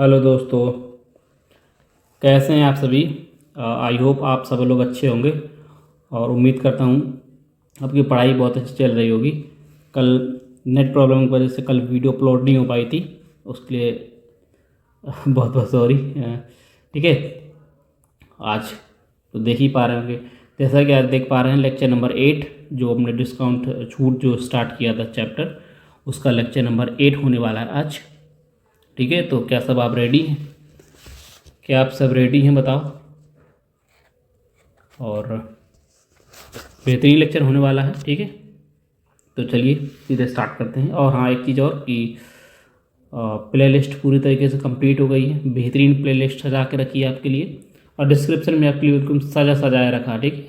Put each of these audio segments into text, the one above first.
Hello दोस्तों, कैसे हैं आप सभी। आई होप आप सब लोग अच्छे होंगे और उम्मीद करता हूँ आपकी पढ़ाई बहुत अच्छी चल रही होगी। कल नेट प्रॉब्लम की वजह से कल वीडियो अपलोड नहीं हो पाई थी, उसके लिए बहुत बहुत सॉरी। ठीक है, आज तो देख ही पा रहे होंगे, जैसा कि आज देख पा रहे हैं लेक्चर नंबर 8 जो हमने डिस्काउंट छूट जो स्टार्ट किया था चैप्टर, उसका लेक्चर नंबर 8 होने वाला है आज। ठीक है, तो क्या सब आप रेडी हैं? क्या आप सब रेडी हैं बताओ। और बेहतरीन लेक्चर होने वाला है। ठीक है, तो चलिए सीधे स्टार्ट करते हैं। और हाँ, एक चीज़ और कि प्ले लिस्ट पूरी तरीके से कंप्लीट हो गई है। बेहतरीन प्ले लिस्ट सजा के रखी है आपके लिए, और डिस्क्रिप्शन में आपके लिए बिल्कुल सजाया रखा। ठीक है,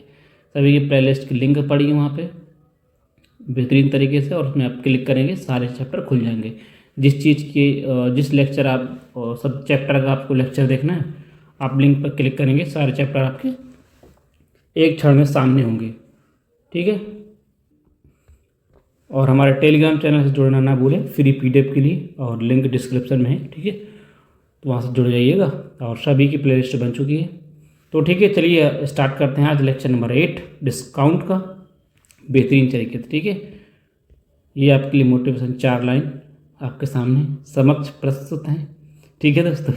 सभी की प्ले लिस्ट की लिंक पड़ी है वहाँ पे बेहतरीन तरीके से, और उसमें आप क्लिक करेंगे सारे चैप्टर खुल जाएंगे। जिस चीज़ की जिस लेक्चर आप सब चैप्टर का आपको लेक्चर देखना है, आप लिंक पर क्लिक करेंगे, सारे चैप्टर आपके एक क्षण में सामने होंगे। ठीक है, और हमारे टेलीग्राम चैनल से जुड़ना ना भूलें फ्री पीडीएफ के लिए, और लिंक डिस्क्रिप्शन में है। ठीक है, तो वहाँ से जुड़ जाइएगा। और सभी की प्लेलिस्ट बन चुकी है। तो ठीक है, चलिए स्टार्ट करते हैं आज लेक्चर नंबर 8 डिस्काउंट का बेहतरीन तरीके से। ठीक है, ये आपके लिए मोटिवेशन 4 लाइन आपके सामने समक्ष प्रस्तुत हैं। ठीक है दोस्तों,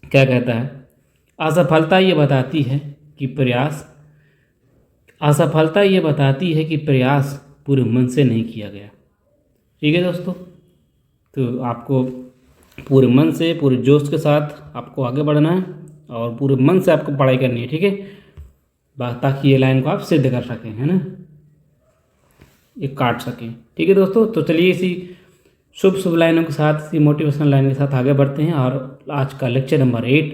क्या कहता है? असफलता ये बताती है कि प्रयास पूरे मन से नहीं किया गया। ठीक है दोस्तों, तो आपको पूरे मन से पूरे जोश के साथ आपको आगे बढ़ना है, और पूरे मन से आपको पढ़ाई करनी है। ठीक है, ताकि ये लाइन को आप सिद्ध कर सकें, है ना, ये काट सकें। ठीक है दोस्तों, तो चलिए इसी शुभ लाइनों के साथ, इसी मोटिवेशनल लाइन के साथ आगे बढ़ते हैं, और आज का लेक्चर नंबर 8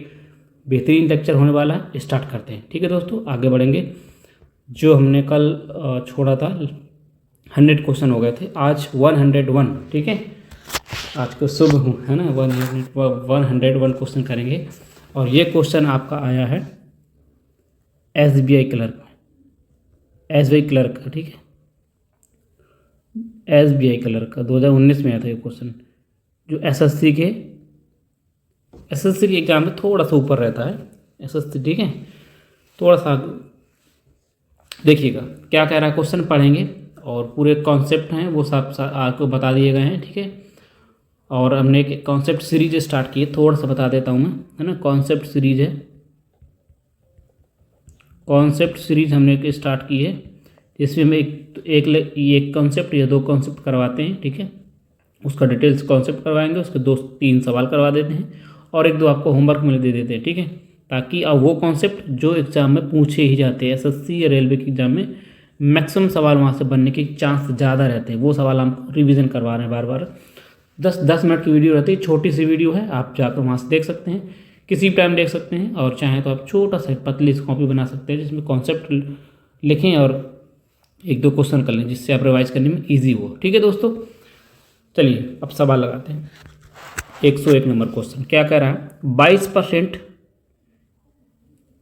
बेहतरीन लेक्चर होने वाला है, स्टार्ट करते हैं। ठीक है दोस्तों, आगे बढ़ेंगे। जो हमने कल छोड़ा था 100 क्वेश्चन हो गए थे, आज 101। ठीक है, आज को शुभ हूँ, है ना, 101 क्वेश्चन करेंगे। और ये क्वेश्चन आपका आया है SBI क्लर्क का। ठीक है, SBI क्लर्क का 2019 में आया था ये क्वेश्चन, जो SSC के एग्जाम में थोड़ा सा ऊपर रहता है SSC। ठीक है, थोड़ा सा देखिएगा क्या कह रहा है क्वेश्चन, पढ़ेंगे और पूरे कॉन्सेप्ट हैं वो सब आपको बता दिए गए हैं। ठीक है, और हमने एक कॉन्सेप्ट सीरीज स्टार्ट की है, थोड़ा सा बता देता हूँ मैं, है ना। कॉन्सेप्ट सीरीज हमने एक स्टार्ट की है, जिसमें हम एक कॉन्सेप्ट या 2 कॉन्सेप्ट करवाते हैं। ठीक है, उसका डिटेल्स कॉन्सेप्ट करवाएंगे, उसके 2-3 सवाल करवा देते हैं, और 1-2 आपको होमवर्क में दे देते हैं। ठीक है, ताकि अब वो कॉन्सेप्ट जो एग्ज़ाम में पूछे ही जाते हैं, SSC या रेलवे के एग्ज़ाम में मैक्सिमम सवाल वहाँ से बनने के चांस ज़्यादा रहते हैं, वो सवाल हम रिवीजन करवा रहे हैं बार बार। 10 मिनट की वीडियो रहती है, छोटी सी वीडियो है, आप जाकर वहाँ से देख सकते हैं, किसी भी टाइम देख सकते हैं। और चाहें तो आप छोटा सा पतली सी कॉपी बना सकते हैं, जिसमें कॉन्सेप्ट लिखें और 1-2 क्वेश्चन कर लें, जिससे आप रिवाइज करने में ईजी हो। ठीक है दोस्तों, चलिए अब सवाल लगाते हैं। 101 नंबर क्वेश्चन क्या कह रहा है?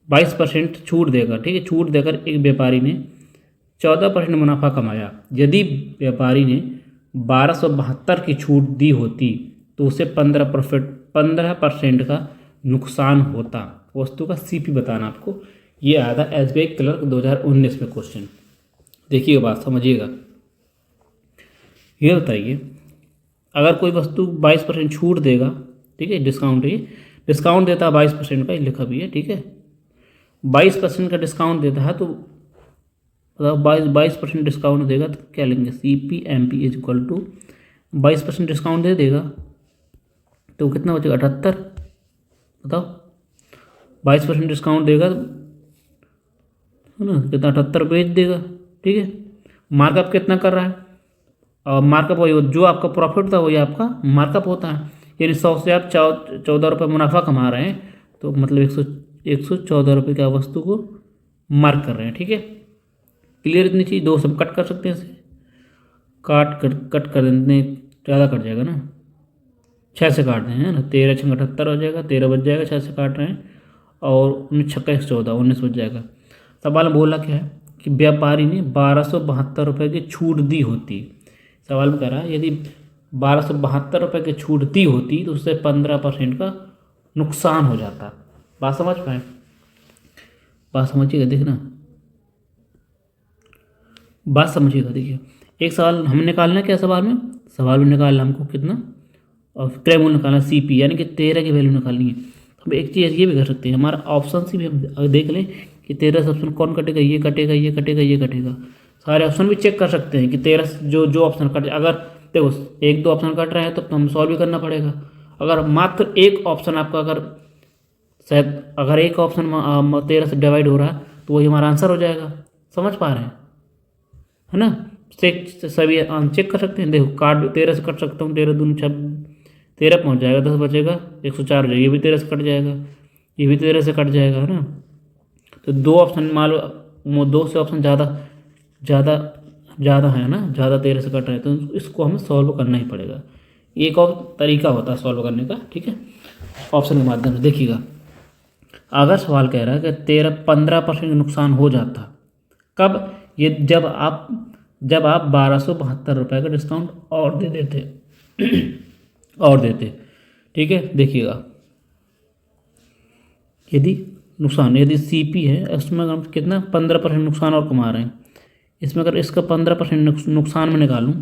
22% छूट देकर, ठीक है, छूट देकर एक व्यापारी ने 14% मुनाफा कमाया। यदि व्यापारी ने 1272 की छूट दी होती तो उसे 15% का नुकसान होता। वस्तु का CP बताना आपको। ये आया था SBI क्लर्क 2019 में क्वेश्चन। देखिएगा, बात समझिएगा। ये बताइए, अगर कोई वस्तु 22% छूट देगा, ठीक है, डिस्काउंट देता है 22% का, लिखा भी है। ठीक है, 22% का डिस्काउंट देता है, तो मतलब 22% डिस्काउंट देगा तो क्या लेंगे? CP MP is equal to 22% discount दे देगा तो कितना बचेगा? 78। बताओ, 22% डिस्काउंट देगा है ना, कितना? 78 बेच देगा। ठीक है, मार्कअप कितना कर रहा है? और मार्कअप वही जो आपका प्रॉफिट था वही आपका मार्कअप होता है। यानी 100 से आप 14 रुपये मुनाफा कमा रहे हैं, तो मतलब 114 रुपये की वस्तु को मार्क कर रहे हैं। ठीक है, क्लियर? इतनी चीज़ 2 सब कट कर सकते हैं, इसे कट कर देते, ज़्यादा कट जाएगा ना, 6 से काट दें, है ना, 13 × 78 हो जाएगा, 13 बच जाएगा, 6 से काट रहे हैं, और 19 × 14 19 बच जाएगा। सवाल बोला क्या है कि व्यापारी ने 1272 रुपये की छूट दी होती। सवाल में कह रहा है यदि ₹1272 की छूट दी होती तो उससे 15% का नुकसान हो जाता। बात समझ पाए? बात समझिएगा, देखना बात समझिएगा। देखिए, एक सवाल हम निकालना क्या, सवाल में निकालना हमको कितना, और क्रय मूल्य निकालना CP, यानी कि 13 की वैल्यू निकालनी है। तो हम एक चीज़ ये भी कर सकते हैं, हमारा ऑप्शन से भी हम देख लें कि 13 से ऑप्शन कौन कटेगा, ये कटेगा, ये कटेगा, ये कटेगा। सारे ऑप्शन भी चेक कर सकते हैं कि 13 से जो ऑप्शन कटे, अगर देखो 1-2 ऑप्शन कट रहे हैं तो हम सॉल्व भी करना पड़ेगा। अगर मात्र एक ऑप्शन आपका, अगर शायद अगर एक ऑप्शन 13 से डिवाइड हो रहा है तो वही हमारा आंसर हो जाएगा। समझ पा रहे हैं, है ना? चेक सभी चेक कर सकते हैं। देखो, कार्ड 13 से कट सकता हूँ, 13 दूनी 13 पहुँच जाएगा, 10 बचेगा, 104 हो जाएगा, ये भी 13 से कट जाएगा, ये भी 13 से कट जाएगा, है ना? तो 2 ऑप्शन मान लो, 2 से ऑप्शन ज़्यादा है ना, ज़्यादा 13 से कट रहे हैं, तो इसको हमें सॉल्व करना ही पड़ेगा। एक और तरीका होता है सॉल्व करने का, ठीक है, ऑप्शन के माध्यम से। देखिएगा, अगर सवाल कह रहा है कि 15% नुकसान हो जाता, कब? ये जब आप ₹1272 का डिस्काउंट और दे देते ठीक है। देखिएगा, यदि CP है, उसमें अगर हम कितना 15% नुकसान और कमा रहे हैं, इसमें अगर इसका 15% नुकसान में निकालूं,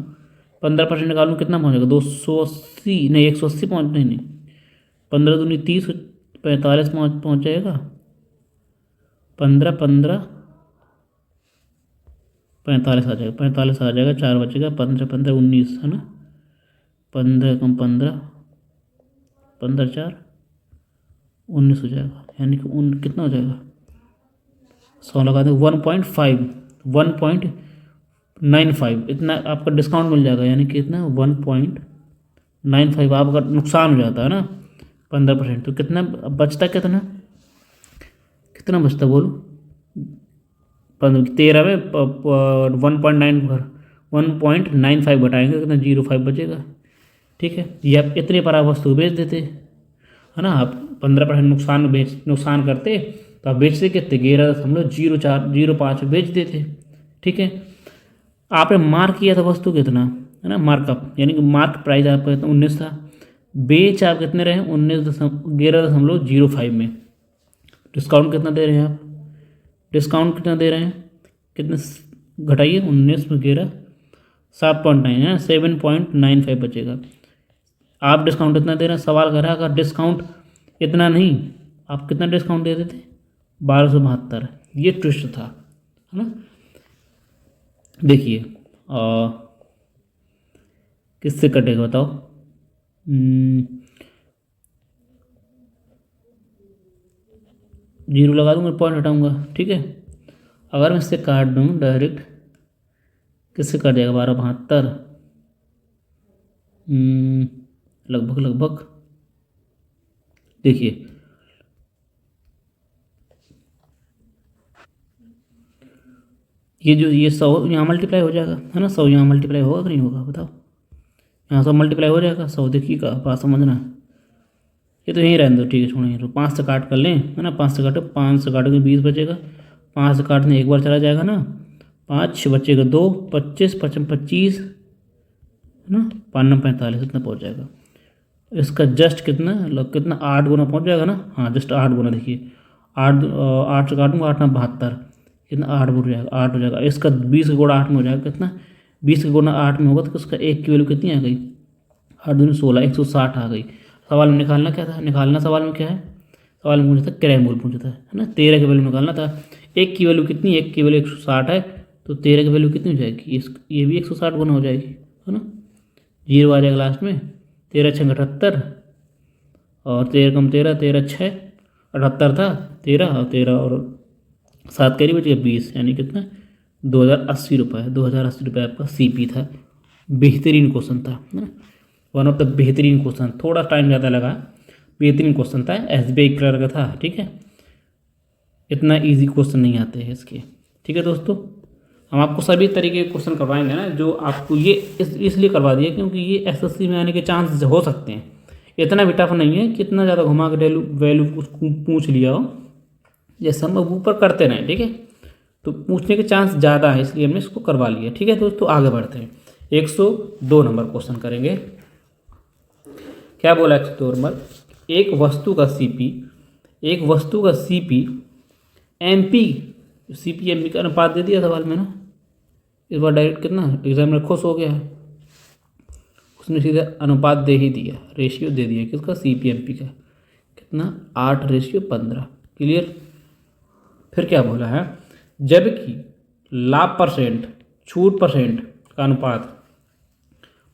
15% निकालूं, कितना पहुंचेगा? 280 नहीं, 180 पहुँच नहीं, 15 दूनी 30, 45 पहुँच जाएगा। 15 45 आ जाएगा, 45 आ जाएगा, 4 बचेगा, 15 15 19, है ना? 15 कम 15, 15 4 19 हो जाएगा, यानी कि कितना हो जाएगा? 100 लगा दें, 1.95 इतना आपका डिस्काउंट मिल जाएगा, यानी कि इतना 1.95 आपका नुकसान हो जाता है ना 15%। तो कितना बचता, कितना बचता बोलो? 13 में 1.95 घटाएंगे, कितना 0.5 बचेगा, ठीक है। ये आप इतने पर आप वस्तु बेच देते, है ना? आप 15% नुकसान करते तो आप बेचते कितने? 11.0405 बेच देते, ठीक है। आपने मार्क किया था वस्तु कितना, है ना, मार्कअप, यानी कि मार्क प्राइस आपका 19 था, बेच आप कितने रहे? 11.05 में। डिस्काउंट कितना दे रहे हैं आप? डिस्काउंट कितना दे रहे हैं? कितने घटाइए? 19 में 11, 7.9 है, 7.95 बचेगा। आप डिस्काउंट इतना दे रहे हैं, सवाल कर रहा है अगर डिस्काउंट इतना नहीं, आप कितना डिस्काउंट दे देते? 1272। ये ट्विस्ट था, है ना? देखिए, किससे कटेगा बताओ? 0 लगा दूंगा, पॉइंट हटाऊंगा, ठीक है। अगर मैं इससे काट दूँ डायरेक्ट, किससे कट जाएगा? 1272 लगभग। देखिए, ये 100 यहाँ मल्टीप्लाई हो जाएगा, है ना? 100 यहाँ मल्टीप्लाई होगा कि नहीं होगा बताओ? यहाँ 100 मल्टीप्लाई हो जाएगा, 100 देखिएगा, बात समझना। ये तो यहीं रहने दो, ठीक है, छोड़िए। तो 5 से काट कर लें, है ना? 5 से काटो, 5 से काटोगे 20 बचेगा, 5 से काटने एक बार चला जाएगा ना, 5 बचेगा, 2 25 25, है ना? 5 45, इतना पहुँच जाएगा। इसका जस्ट कितना 8 गुना पहुँच जाएगा ना? हाँ, जस्ट 8 गुना। देखिए, 8 से काटूंगा, 8 9 72, कितना 8 हो जाएगा, 8 हो जाएगा। इसका 20 का गुणा 8 में हो जाएगा, कितना? 20 का गुणा 8 में होगा तो उसका 1 की वैल्यू कितनी आ गई? 8 दूनी 16, 160 आ गई। सवाल में निकालना क्या था? सवाल में क्या है? सवाल में पूछा था क्रय मूल्य पूछा था, है ना? 13 की वैल्यू निकालना था। 1 की वैल्यू कितनी? 1 की वैल्यू 160 है, तो 13 की वैल्यू कितनी हो जाएगी? ये भी 160 गुना हो जाएगी, है ना? 0 आ जाएगा लास्ट में। 13 6 78, और 13 कम 13, 13 6 78 था, 13 और 7 कैरी बच गया 20, यानी कितना? 2080 रुपये। 2080 रुपये आपका CP था। बेहतरीन क्वेश्चन था, है ना? वन ऑफ द बेहतरीन क्वेश्चन। थोड़ा टाइम ज़्यादा लगा, बेहतरीन क्वेश्चन था, SBI क्लर्क का था, ठीक है। इतना इजी क्वेश्चन नहीं आते हैं इसके, ठीक है दोस्तों। हम आपको सभी तरीके के क्वेश्चन करवाएंगे ना, जो आपको ये इसलिए करवा दिया क्योंकि ये SSC में आने के चांस हो सकते हैं। इतना भी टफ नहीं है कि इतना ज़्यादा घुमा के वैल्यू कुछ पूछ लिया हो, जैसे हम ऊपर करते रहें, ठीक है। तो पूछने के चांस ज़्यादा है, इसलिए हमने इसको करवा लिया, ठीक है दोस्तों। आगे बढ़ते हैं, 102 नंबर क्वेश्चन करेंगे। क्या बोला एक्स नॉर्मल, एक वस्तु का सीपी एमपी, सीपी एमपी का अनुपात दे दिया सवाल में ना, इस बार डायरेक्ट कितना एग्जाम में खुश हो गया है, उसने सीधे अनुपात दे ही दिया, रेशियो दे दिया किसका, सीपी एमपी का, कितना 8:15। क्लियर। फिर क्या बोला है, जबकि लाभ परसेंट छूट परसेंट का अनुपात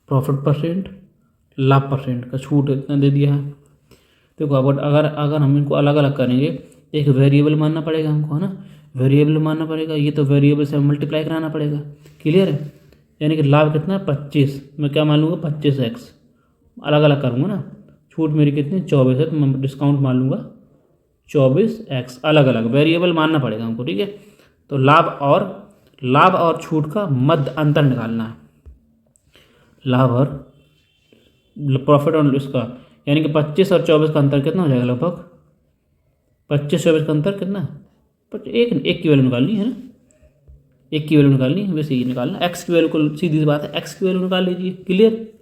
प्रॉफिट परसेंट लाभ परसेंट का छूट इतना दे दिया है। देखो अब अगर हम इनको अलग अलग करेंगे, एक वेरिएबल मानना पड़ेगा हमको, है ना, वेरिएबल मानना पड़ेगा, ये तो वेरिएबल से मल्टीप्लाई कराना पड़ेगा। क्लियर है। यानी कि लाभ कितना है 25, मैं क्या मान लूँगा 25x, अलग अलग करूँगा ना, छूट मेरी कितनी 24 है तो मैं डिस्काउंट मान लूँगा 24x, अलग अलग वेरिएबल मानना पड़ेगा हमको। ठीक है। तो लाभ और छूट का मध्य अंतर निकालना है, लाभ और प्रॉफिट और इसका, यानी कि 25 और 24 का अंतर कितना हो जाएगा, लगभग 25-24 का अंतर कितना, एक की वैल्यू निकालनी है ना, एक की वैल्यू निकालनी है, वैसे ये निकालना, एक्स की वैल्यू को सीधी सी बात है, एक्स की वैल्यू निकाल लीजिए। क्लियर।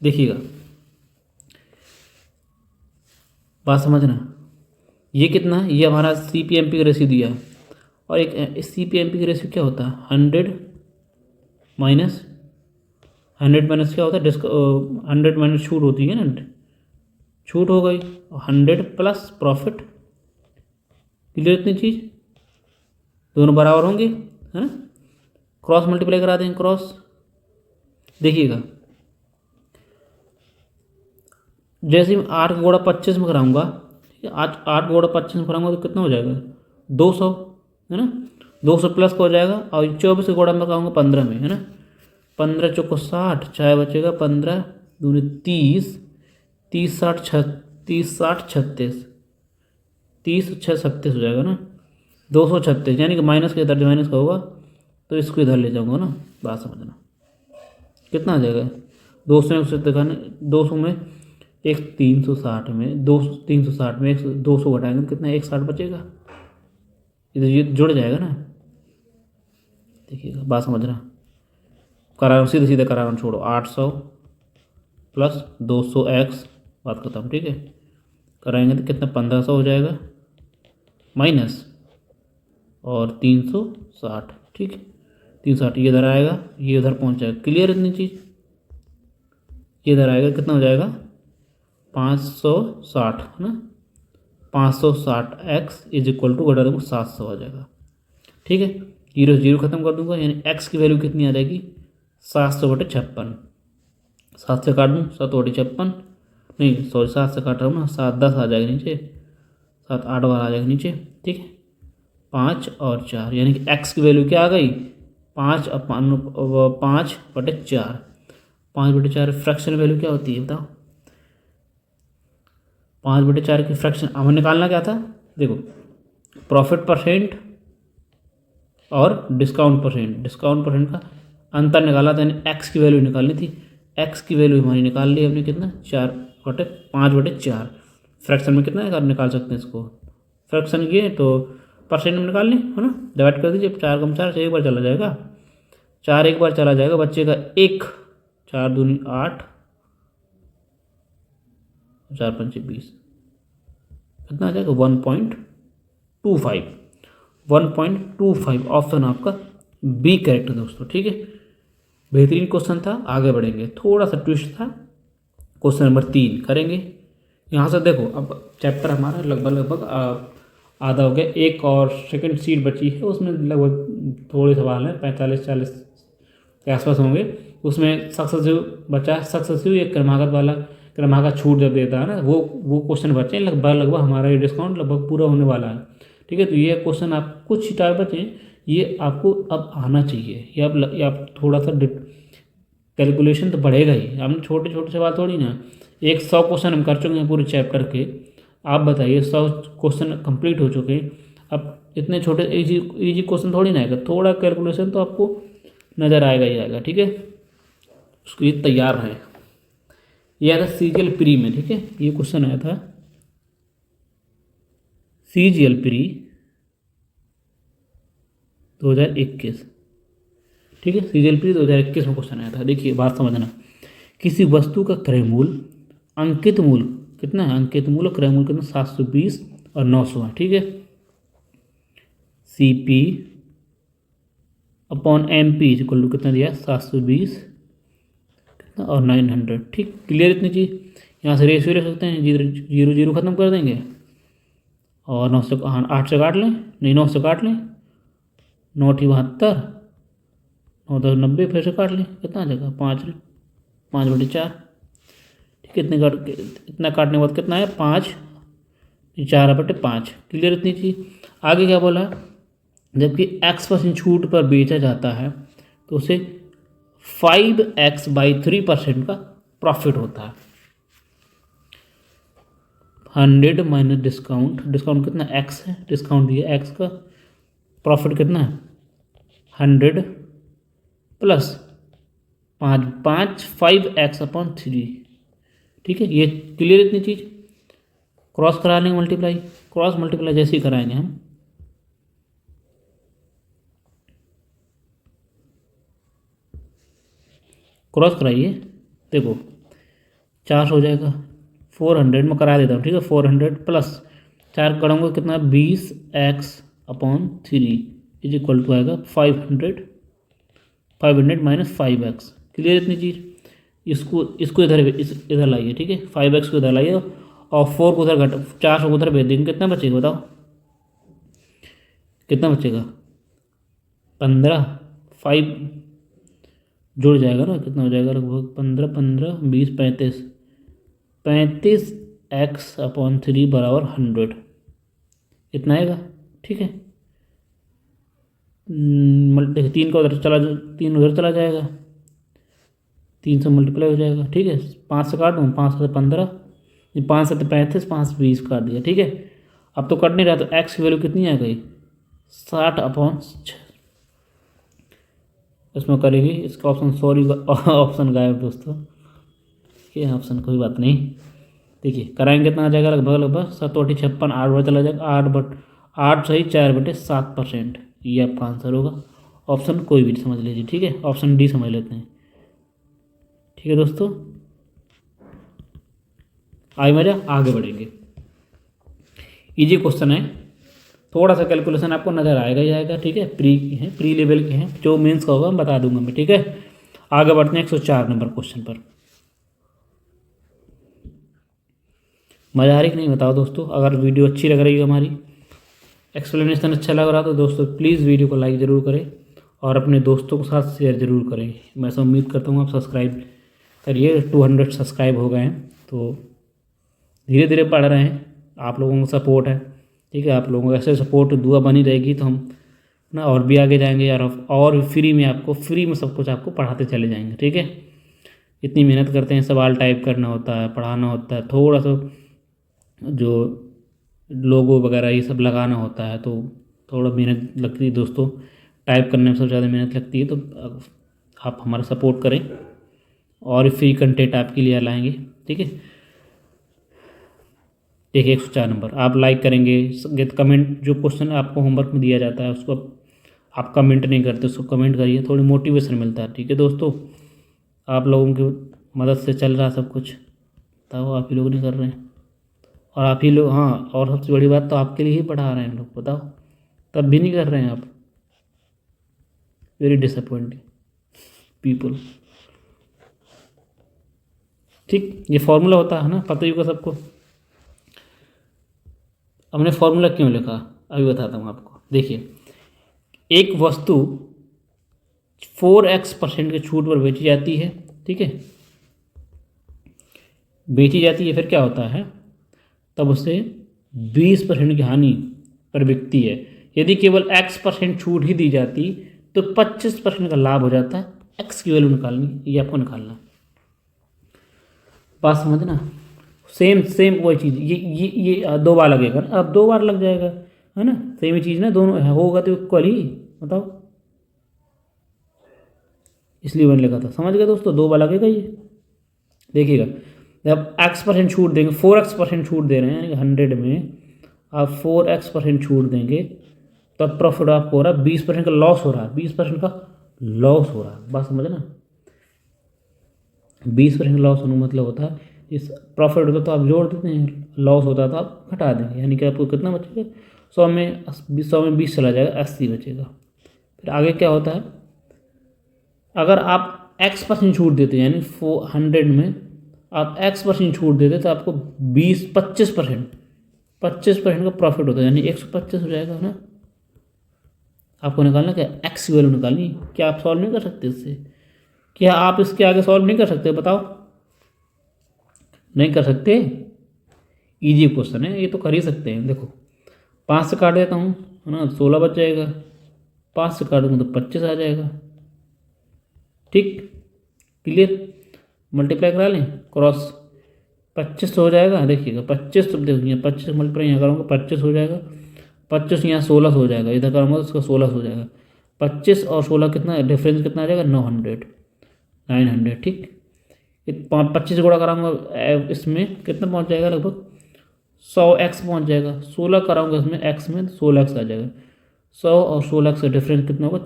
देखिएगा बात समझना, ये कितना है, ये हमारा सीपीएमपी का रेशियो दिया है, और एक सीपीएमपी का रेशियो क्या होता है 100 माइनस क्या होता है 100 माइनस छूट होती है ना, छूट हो गई 100 प्लस प्रॉफिट। क्लियर। इतनी चीज़ दोनों बराबर होंगे, है ना, क्रॉस मल्टीप्लाई करा देंगे, क्रॉस। देखिएगा जैसे ही 8 का गुणा 25 में कराऊंगा, 8 गुणा 25 में कराऊंगा तो कितना हो जाएगा 200, है ना, 200 प्लस का हो जाएगा, और 24 का गुणा में कराऊंगा 15 में, है ना, 15 चौको 60, चाहे बचेगा 15 दूनी 30, 30 60 36, 30 6 37 हो जाएगा ना, 236, यानी कि माइनस का इधर माइनस का होगा तो इसको इधर ले जाऊंगा ना। बात समझना कितना आ जाएगा 200 से दिखाने, 200 में एक 360 में 360 में 200 घटाएंगे तो कितना 160 बचेगा, इधर ये जुड़ जाएगा ना। देखिएगा बात समझना, करार सीधे सीधे करार छोड़ो, 800 प्लस 200x, बात खत्म। ठीक है। कराएंगे तो कितना 1500 हो जाएगा माइनस और 360। ठीक है, 360 ये इधर आएगा, ये उधर पहुंच जाएगा। क्लियर। इतनी चीज़ ये इधर आएगा, कितना हो जाएगा 560, है ना, 560x इज इक्वल टू घटा दूँगा 700 आ जाएगा। ठीक है, 0 0 खत्म कर दूंगा, यानी x की वैल्यू कितनी आ जाएगी 700/56। 7 से काट दूँ 7/56, नहीं सॉरी 7 से काट रहा हूँ ना, 7 10 आ जाएगा नीचे, 7 8 बार आ जाएगा नीचे। ठीक है, 5 और 4, यानी कि x की वैल्यू क्या आ गई 5/4। 5/4 फ्रैक्शन वैल्यू क्या होती है बताओ, 5/4 की फ्रैक्शन हमें निकालना क्या था, देखो प्रॉफिट परसेंट और डिस्काउंट परसेंट का अंतर निकाला था, यानी एक्स की वैल्यू निकालनी थी। एक्स की वैल्यू हमारी निकाल ली हमने, कितना 5/4। फ्रैक्शन में कितना निकाल सकते हैं इसको, फ्रैक्शन किए तो परसेंट में निकाल लें, है ना, डिवाइड कर दीजिए, 4 कम 4 एक बार चला जाएगा, 4 एक बार चला जाएगा, बच्चेगा 1, 4 दूनी 8, 4 पंचे 20, कितना आ जाएगा 1.25। ऑप्शन आपका बी करेक्ट दोस्तों। ठीक है, बेहतरीन क्वेश्चन था। आगे बढ़ेंगे, थोड़ा सा ट्विस्ट था। क्वेश्चन नंबर 3 करेंगे। यहाँ से देखो अब चैप्टर हमारा लगभग आधा हो गया, एक और सेकंड सीट बची है, उसमें लगभग थोड़े सवाल हैं, 45-40 के आसपास होंगे। उसमें सक्सेसिव बचा, सक्सेसिव एक क्रमागत छूट जब देता है ना, वो क्वेश्चन बचे लगभग हमारा ये डिस्काउंट लगभग पूरा होने वाला है। ठीक है, तो ये क्वेश्चन आप कुछ ही टाइम बचे, ये आपको अब आना चाहिए, ये आप थोड़ा सा कैलकुलेशन तो बढ़ेगा ही। हमने छोटे छोटे सवाल थोड़ी ना, 100 क्वेश्चन हम कर चुके हैं पूरे चैप्टर के। आप बताइए 100 क्वेश्चन कंप्लीट हो चुके हैं, अब इतने छोटे इजी क्वेश्चन थोड़ी ना आएगा, थोड़ा कैलकुलेशन तो आपको नज़र आएगा ही आएगा। ठीक है, उसको ये तैयार है। ये आया था सीजीएल प्री में। ठीक है, ये क्वेश्चन आया था सीजीएल प्री 2021। ठीक है, सीजीएल प्री 2021 में क्वेश्चन आया था। देखिए बात समझना, किसी वस्तु का क्रय मूल्य अंकित मूल्य कितना है, अंकित मूल्य क्रय मूल्य कितना 720 और 900 है, ठीक है। C P upon M P equal to कितना दिया 720 कितना और 900, ठीक। क्लियर इतनी चीज़। यहाँ से रेशियो रख सकते हैं, 0 0 खत्म कर देंगे और 9 से 8 से काट लें, नहीं 9 से काट लें, 9 × 72 9 10 90, फिर से काट लें, कितना आ जाएगा 5/4, ठीक है। इतना काटने के बाद कितना है 5 4/5। क्लियर इतनी चीज़। आगे क्या बोला, जबकि X% छूट पर बेचा जाता है तो उसे 5x/3% का प्रॉफिट होता है। 100 माइनस डिस्काउंट, डिस्काउंट कितना x है, डिस्काउंट दिया x का, प्रॉफिट कितना है 100 प्लस 5x/3, ठीक है। ये क्लियर इतनी चीज़। क्रॉस करा लेंगे मल्टीप्लाई, क्रॉस मल्टीप्लाई जैसे ही कराएंगे हम, क्रॉस कराइए, देखो 4 हो जाएगा, 400 में करा देता हूँ, ठीक है। 400 प्लस 4 करूँगा कितना 20x/3 इज इक्वल टू आएगा 500 माइनस 5x। क्लियर इतनी चीज़। इसको इधर लाइए, ठीक है। 5x को इधर लाइए और 4 को उधर 400 को उधर भेज देंगे, कितना बचेगा बताओ, कितना बचेगा 15, 5 जुड़ जाएगा ना, कितना हो जाएगा लगभग 15 15 20 35x/3 बराबर 100, इतना आएगा, ठीक है। देखिए 3 का उधर चला, 3 उधर चला जाएगा, 3 से मल्टीप्लाई हो जाएगा, ठीक है। 5 से काट दूँ, 5 से 15, 5 से 35, 5 से 20 काट दिया, ठीक है। अब तो कट नहीं रहा, तो x की वैल्यू कितनी आ गई 60/6। इसमें करेगी इसका ऑप्शन, सॉरी ऑप्शन गायब दोस्तों, ये ऑप्शन कोई बात नहीं। देखिए कराएंगे कितना आ जाएगा, लगभग 7 8 56, 8 बार चला जाएगा, 8 सही 4/7%, ये आपका आंसर होगा। ऑप्शन कोई भी समझ लीजिए, ठीक है। ऑप्शन डी समझ लेते हैं, ठीक है दोस्तों। आगे बढ़ेंगे। इजी क्वेश्चन है, थोड़ा सा कैलकुलेशन आपको नज़र आएगा ही आएगा, ठीक है। प्री लेवल के हैं, जो मेंस का होगा बता दूंगा मैं, ठीक है। आगे बढ़ते हैं 104 नंबर क्वेश्चन पर। मजा आ रही कि नहीं बताओ दोस्तों। अगर वीडियो अच्छी लग रही है, हमारी एक्सप्लेनेशन अच्छा लग रहा तो दोस्तों प्लीज़ वीडियो को लाइक ज़रूर करें और अपने दोस्तों के साथ शेयर ज़रूर करें। मैं सब उम्मीद करता हूँ आप सब्सक्राइब करिए। 200 सब्सक्राइब हो गए हैं, तो धीरे धीरे बढ़ रहे हैं, आप लोगों का सपोर्ट है, ठीक है। आप लोगों का ऐसे सपोर्ट दुआ बनी रहेगी तो हम ना और भी आगे जाएंगे यार, और फ्री में सब कुछ आपको पढ़ाते चले जाएंगे, ठीक है। इतनी मेहनत करते हैं, सवाल टाइप करना होता है, पढ़ाना होता है, थोड़ा सा जो लोगो वगैरह ये सब लगाना होता है, तो थोड़ा मेहनत लगती है दोस्तों। टाइप करने में सबसे ज़्यादा मेहनत लगती है, तो आप हमारा सपोर्ट करें और फ्री कंटेंट आपके लिए लाएंगे, ठीक है। देखिए 104 नंबर आप लाइक करेंगे, कमेंट, जो क्वेश्चन आपको होमवर्क में दिया जाता है उसको आप कमेंट नहीं करते, उसको कमेंट करिए, थोड़ी मोटिवेशन मिलता है, ठीक है दोस्तों। आप लोगों की मदद से चल रहा सब कुछ, बताओ आप ही लोग नहीं कर रहे हैं, और आप ही लोग, हाँ, और सबसे बड़ी बात तो आपके लिए ही पढ़ा रहे हैं हम लोग, बताओ, तब भी नहीं कर रहे हैं आप। वेरी डिसअपॉइंटिंग पीपल, ठीक। ये फॉर्मूला होता है ना, पता ही होगा सबको। हमने फॉर्मूला क्यों लिखा अभी बताता हूँ आपको। देखिए एक वस्तु 4x% के छूट पर बेची जाती है, ठीक है, बेची जाती है, फिर क्या होता है, तब उसे 20% की हानि पर बिकती है। यदि केवल x% छूट ही दी जाती तो 25% का लाभ हो जाता है। x की वैल्यू निकालनी, ये आपको निकालना है, बात समझना। सेम वही चीज़, ये 2 बार लगेगा ना, अब 2 बार लग जाएगा, है ना, सेम ही चीज़ ना, दोनों होगा तो इक्वल ही, बताओ, इसलिए मैंने लिखा था, समझ गए दोस्तों, 2 बार लगेगा ये। देखिएगा जब x% छूट देंगे, 4x% छूट दे रहे हैं, यानी 100 में आप 4x% छूट देंगे, तब प्रॉफिट आपको हो रहा है 20% का लॉस हो रहा है, 20% का लॉस हो रहा है, बात समझना। 20% लॉस होने का मतलब होता है इस प्रॉफिट होता तो आप जोड़ देते हैं, लॉस होता तो आप घटा देंगे, यानी कि आपको कितना बचेगा, 100 में 20 चला जाएगा, 80 बचेगा। फिर आगे क्या होता है, अगर आप X% छूट देते हैं, यानी 400 में आप X% छूट देते तो आपको 25% का प्रॉफिट होता है, यानी 125 हो जाएगा ना। आपको निकालना क्या, एक्स की वैल्यू निकालनी। क्या आप सॉल्व नहीं कर सकते इससे? क्या आप इसके आगे सॉल्व नहीं कर सकते? बताओ, नहीं कर सकते? इजी क्वेश्चन है ये, तो कर ही सकते हैं। देखो 5 से काट देता हूँ, है ना, 16 बच जाएगा। 5 से काट दूँगा तो 25 आ जाएगा। ठीक, क्लियर? मल्टीप्लाई करा लें, क्रॉस 25 हो जाएगा। देखिएगा 25, तो देखिए 25 मल्टीप्लाई यहाँ करूँगा 25 हो जाएगा। 25 यहाँ 16 हो जाएगा, इधर करूँगा तो उसका 16 हो जाएगा। 25 और 16 कितना डिफरेंस कितना आ जाएगा, 900। ठीक, 25 गुणा कराऊंगा इसमें कितना पहुँच जाएगा, लगभग 100x पहुँच जाएगा। 16 कराऊंगा इसमें x में, 16x आ जाएगा। 100 और 16x का डिफरेंस कितना होगा,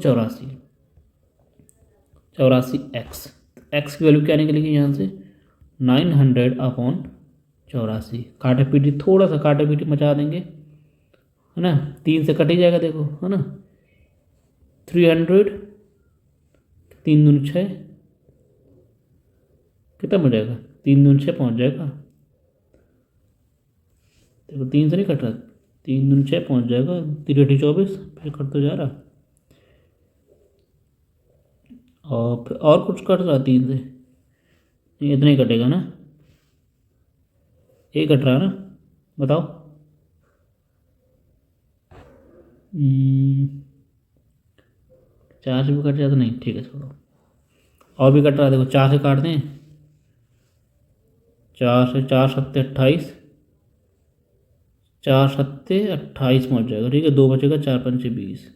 84x। x की वैल्यू क्या निकलेगी यहाँ से, 900/84। काटे पीटी, थोड़ा सा काटे पीटी मचा देंगे, है ना, 3 से कट ही जाएगा, देखो, है ना। 300, 3 दूनी 6, कितना हो जाएगा, 3 दूनी 6 पहुँच जाएगा। देखो 3 से नहीं कट रहा, 3 दूनी 6 पहुँच जाएगा। 3 8 24, फिर कट तो जा रहा, और फिर और कुछ कट रहा 3 से, नहीं इतना ही कटेगा ना, ये कट रहा ना, बताओ। 4 से भी कट जाता, नहीं ठीक है छोड़ो। और भी कट रहा, देखो 4 से काट दें, 4 से 4 सत्ते 28, 4 सत्ते 28 पहुँच जाएगा। ठीक है, 2 बचेगा, 4 पंचे 20,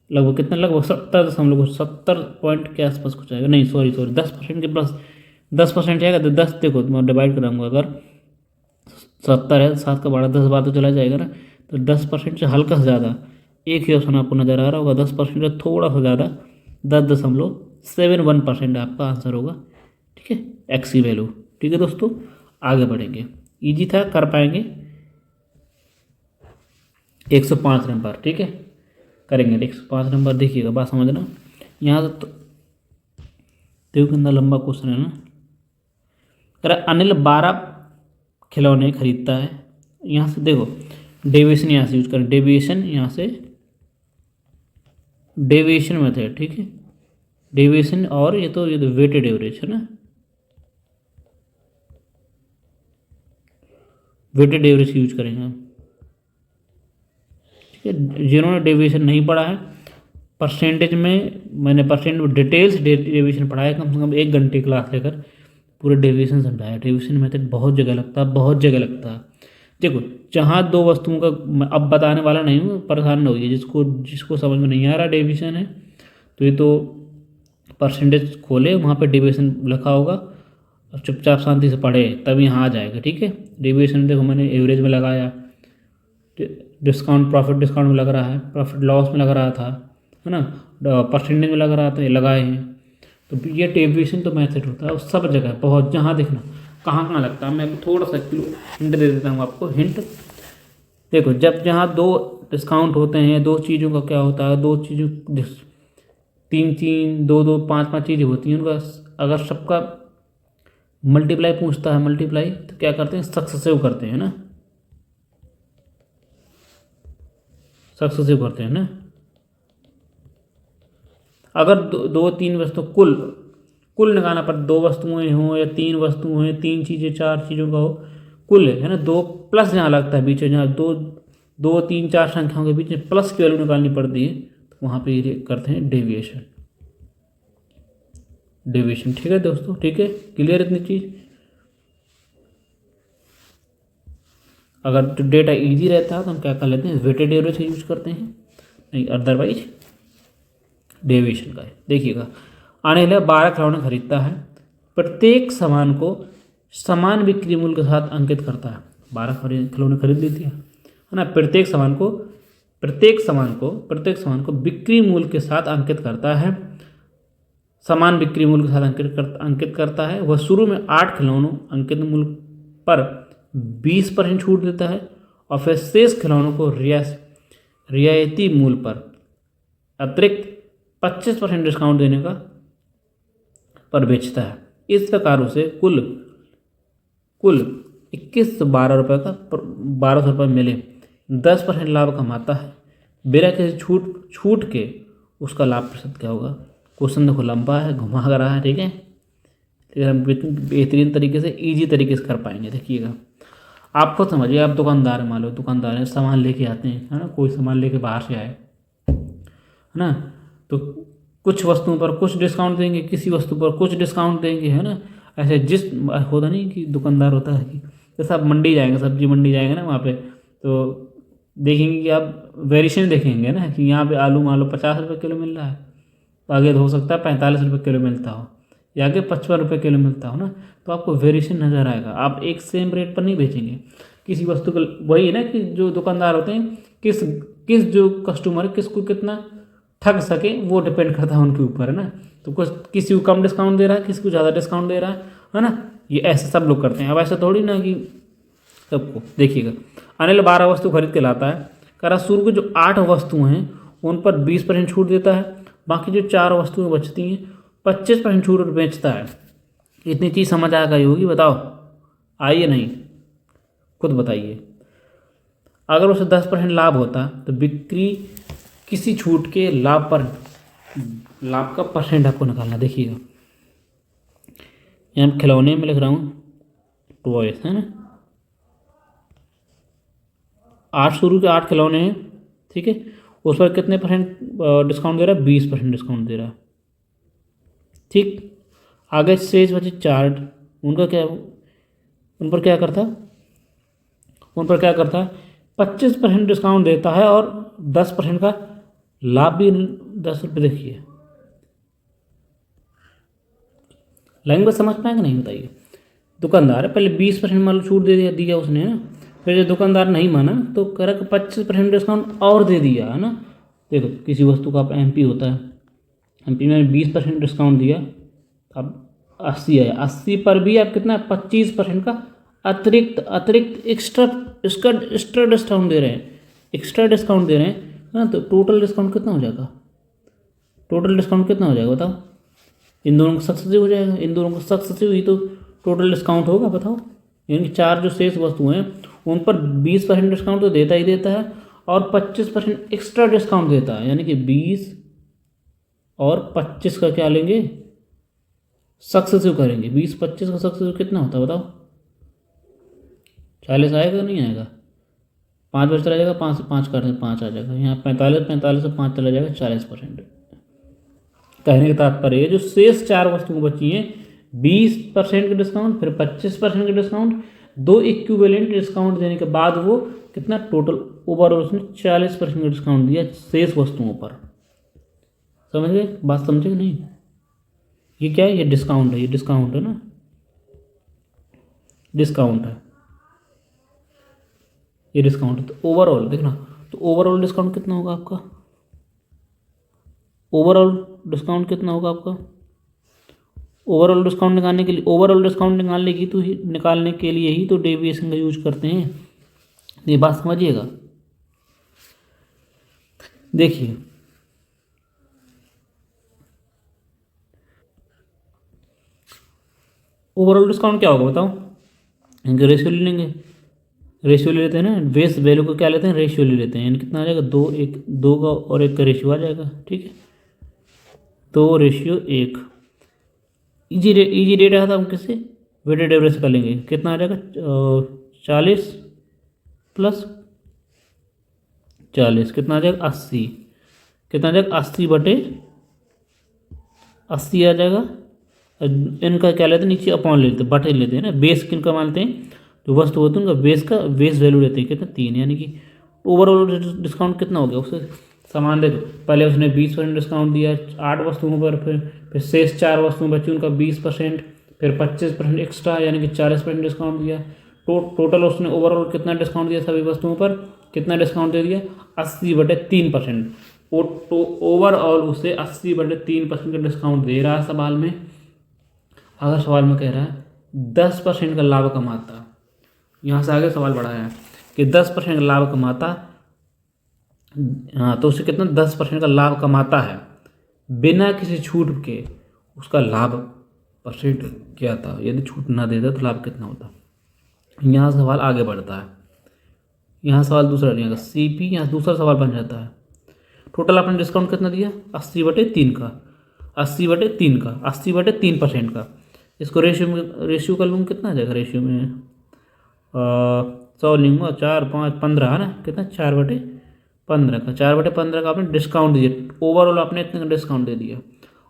लगभग कितना, लगभग 70 पॉइंट के आसपास कुछ आएगा। नहीं सॉरी 10% के प्लस, 10% जाएगा तो 10, देखो मैं डिवाइड कराऊंगा, अगर 70 है, 7 का 12, 10 बार तो चला जाएगा ना, तो 10% से हल्का से ज़्यादा, एक ही ऑप्शन आपको नज़र आ रहा होगा, 10% से थोड़ा सा ज़्यादा, 10.71% आपका आंसर होगा। ठीक है, एक्स की वैल्यू। ठीक है दोस्तों, आगे बढ़ेंगे, ईजी था, कर पाएंगे। 105 नंबर, ठीक है, करेंगे 105 नंबर। देखिएगा, बात समझना, यहाँ तो देखो कितना लंबा क्वेश्चन है ना। अरे अनिल 12 खिलौने खरीदता है, यहाँ से देखो डेविएशन यहाँ से यूज करें, डेविएशन यहाँ से, डेविएशन मेथड। ठीक है, डेविएशन, और ये तो वेटेड एवरेज है ना, वेटेड एवरेज यूज करेंगे हम। ठीक है, जिन्होंने डेविएशन नहीं पढ़ा है, परसेंटेज में मैंने डिटेल्स डेविएशन पढ़ा है, कम से कम 1 घंटे क्लास लेकर पूरे डेविएशन समझाया। डेविएशन मेथड बहुत जगह लगता है, बहुत जगह लगता है। देखो जहाँ 2 वस्तुओं का, मैं अब बताने वाला नहीं हूँ, परेशान न होइए, जिसको समझ में नहीं आ रहा डेविएशन है, तो ये तो परसेंटेज खोले, वहाँ पे डेविएशन लिखा होगा, और चुपचाप शांति से पढ़े, तब यहाँ आ जाएगा। ठीक है, डेविएशन देखो मैंने एवरेज में लगाया, डिस्काउंट प्रॉफिट डिस्काउंट में लग रहा है, प्रॉफिट लॉस में लग रहा था, है ना, परसेंटेज में लग रहा था, ये लगाए हैं। तो ये डेविएशन तो मेथड होता है, सब जगह बहुत, जहाँ देखना कहाँ कहाँ लगता है। मैं थोड़ा सा हिंट दे देता हूँ आपको, हिंट देखो, जहाँ 2 डिस्काउंट होते हैं, 2 चीज़ों का क्या होता है, 2 चीज़ों, 3 2 5 चीज़ें होती हैं, उनका अगर सबका मल्टीप्लाई पूछता है, मल्टीप्लाई, तो क्या करते हैं, सक्सेसिव करते हैं ना, सक्सेसिव करते हैं ना। अगर 2 3 वस्तु कुल निकालना पर, 2 वस्तुएं हों या 3 वस्तुएं हों, 3 चीज़ें 4 चीज़ों का हो, कुल है ना, 2 प्लस जहाँ लगता है बीच में, जहाँ 2 3 4 संख्याओं के बीच में प्लस की वैल्यू निकालनी पड़ती है, तो वहाँ पे ये करते हैं डेविएशन। ठीक है दोस्तों, ठीक है, क्लियर इतनी चीज़। अगर तो डेटा इजी रहता है तो हम क्या कर लेते हैं, वेटेड एवरेज यूज करते हैं, नहीं अदरवाइज डेविएशन का है। देखिएगा, आने वाले 12 खिलौने खरीदता है, प्रत्येक सामान को समान बिक्री मूल्य के साथ अंकित करता है। 12 खिलौने खरीद लेती है ना, प्रत्येक सामान को बिक्री मूल्य के साथ अंकित करता है। समान बिक्री मूल्य के साथ अंकित करता है। वह शुरू में 8 खिलौनों अंकित मूल्य पर 20% छूट देता है और फिर शेष खिलौनों को रियायती मूल्य पर अतिरिक्त 25% डिस्काउंट देने का पर बेचता है। इस प्रकार उसे कुल 2112 रुपये का 1200 रुपये मिले 10% लाभ कमाता है। बिना किसी छूट के उसका लाभ प्रतिशत क्या होगा। क्वेश्चन देखो लंबा है, घुमा कर रहा है, ठीक है, लेकिन हम बेहतरीन तरीके से ईजी तरीके से कर पाएंगे। देखिएगा, आप खुद समझिए, आप दुकानदार हैं, मान लो दुकानदार हैं, सामान लेके आते हैं, है ना, कोई सामान लेके बाहर से आए, है ना, तो कुछ वस्तुओं पर कुछ डिस्काउंट देंगे, किसी वस्तु पर कुछ डिस्काउंट देंगे, है ना। ऐसे जिस होता नहीं कि दुकानदार होता है कि जैसे आप मंडी जाएंगे, सब्जी मंडी जाएंगे ना, वहाँ पे तो देखेंगे कि आप वेरिएशन देखेंगे ना कि यहाँ पे आलू मान लो 50 रुपये किलो मिल रहा है, तो आगे हो सकता है 45 रुपये किलो मिलता हो या आगे 55 रुपये किलो मिलता हो ना, तो आपको वेरिएशन नज़र आएगा। आप एक सेम रेट पर नहीं बेचेंगे किसी वस्तु को। वही है ना कि जो दुकानदार होते हैं, किस जो कस्टमर है किसको कितना ठग सके वो डिपेंड करता है उनके ऊपर, है ना। तो कुछ किसी को कम डिस्काउंट दे रहा है, किसी को ज़्यादा डिस्काउंट दे रहा है ना। ये ऐसे सब लोग करते हैं। अब ऐसा थोड़ी ना कि सबको। देखिएगा, अनिल 12 वस्तु खरीद के लाता है, कह रहा शुरू के जो 8 वस्तुएं हैं उन पर 20% छूट देता है, बाकी जो 4 वस्तुएं बचती हैं 25% छूट बेचता है। इतनी चीज़ समझ आ गई होगी, बताओ आइए नहीं, खुद बताइए। अगर उसे 10% लाभ होता तो बिक्री किसी छूट के लाभ का परसेंट आपको निकालना। देखिएगा, यहाँ खिलौने में लिख रहा हूँ टॉयस, है ना, 8 शुरू के 8 खिलौने हैं, ठीक है, उस पर कितने परसेंट डिस्काउंट दे रहा है, 20% डिस्काउंट दे रहा है, ठीक। आगे शेष बचे 4, उन पर क्या करता है 25% डिस्काउंट देता है और 10% का लाभ भी 10 रुपये। देखिए लैंग्वेज समझ पाएंगे नहीं, बताइए। दुकानदार है, पहले 20% मान लो छूट दे दिया उसने ना, फिर जो दुकानदार नहीं माना तो कह रहा कि 25% डिस्काउंट और दे दिया, है ना। देखो किसी वस्तु का आप एमपी होता है, एमपी में 20% डिस्काउंट दिया, अब 80 आया, 80 पर भी आप कितना 25% का अतिरिक्त एक्स्ट्रा डिस्काउंट दे रहे हैं, है ना। तो टोटल डिस्काउंट कितना हो जाएगा, बताओ। इन दोनों का सक्सेसिव हो जाएगा, इन दोनों का सक्सेसिव ही तो टोटल डिस्काउंट होगा, बताओ। यानी 4 जो शेष वस्तुएं हैं उन पर 20% डिस्काउंट तो देता ही देता है और 25% एक्स्ट्रा डिस्काउंट देता है, यानी कि 20 और 25 का क्या लेंगे, सक्सेसिव करेंगे। 20-25 का सक्सेसिव कितना होता है, बताओ। 40 आएगा नहीं आएगा, 5 बच चला जाएगा, 5 से 5 काटने 5 आ जाएगा, यहाँ 45 से 5 चला जाएगा, 40%। कहने का तात्पर्य है जो शेष 4 वस्तुएं बची हैं 20% का डिस्काउंट, फिर 25% का डिस्काउंट, 2 इक्विवेलेंट डिस्काउंट देने के बाद वो कितना टोटल ओवरऑल उसने 40% का डिस्काउंट दिया शेष वस्तुओं पर। समझ गए, बात समझे कि नहीं। ये क्या है, ये डिस्काउंट है, ये डिस्काउंट है ना, डिस्काउंट है, ये डिस्काउंट है। तो ओवरऑल देखना, तो ओवरऑल डिस्काउंट कितना होगा आपका, ओवरऑल डिस्काउंट निकालने के लिए ही तो डेविएशन का यूज करते हैं। ये बात समझिएगा। देखिए ओवरऑल डिस्काउंट क्या होगा बताओ, इनके रेशियो ले लेंगे, रेशियो ले लेते हैं ना, बेस वैल्यू को क्या लेते हैं, रेशियो ले लेते हैं, यानी कितना आ जाएगा 2 का और 1 का रेशियो आ जाएगा, ठीक है। 2:1 इजी रेट आया था, हम किससे वेटेड एवरेज कर लेंगे, कितना आ जाएगा 40 + 40 कितना आ जाएगा 80, कितना आ जाएगा 80/80 आ जाएगा। इनका क्या लेते हैं, नीचे अपॉन लेते हैं, बटे लेते हैं ना, बेस किनका मानते हैं, जो वस्तु होती है उनका बेस वैल्यू लेते हैं, कितना 3, यानी कि ओवरऑल डिस्काउंट कितना हो गया। उससे सामान देखो, पहले उसने 20% डिस्काउंट दिया 8 वस्तुओं पर, फिर शेष 4 वस्तुएं बची उनका 20%, फिर 25% एक्स्ट्रा यानी कि 40% डिस्काउंट दिया। टोटल उसने ओवरऑल कितना डिस्काउंट दिया सभी वस्तुओं पर, कितना डिस्काउंट दे दिया 80/3%। तो ओवरऑल उसे 80/3% का डिस्काउंट दे रहा है सवाल में। अगर सवाल में कह रहा है 10% का लाभ कमाता, यहाँ से आगे सवाल बढ़ाया है कि 10% का लाभ कमाता, हाँ, तो उसे कितना 10% का लाभ कमाता है बिना किसी छूट के, उसका लाभ परसेंट क्या था, यदि छूट ना देता तो लाभ कितना होता। यहाँ सवाल आगे बढ़ता है, यहाँ सवाल दूसरा नहीं आएगा, CP यहाँ दूसरा सवाल बन जाता है। टोटल आपने डिस्काउंट कितना दिया 80/3 का, 80/3 का, 80/3% का। इसको रेशियो कर लूँगा, कितना आ जाएगा रेशियो में, 100 लूँगा, 4 5 15 है ना, कितना 4/15 का, 4/15 का आपने डिस्काउंट दिया। ओवरऑल आपने इतने का डिस्काउंट दे दिया।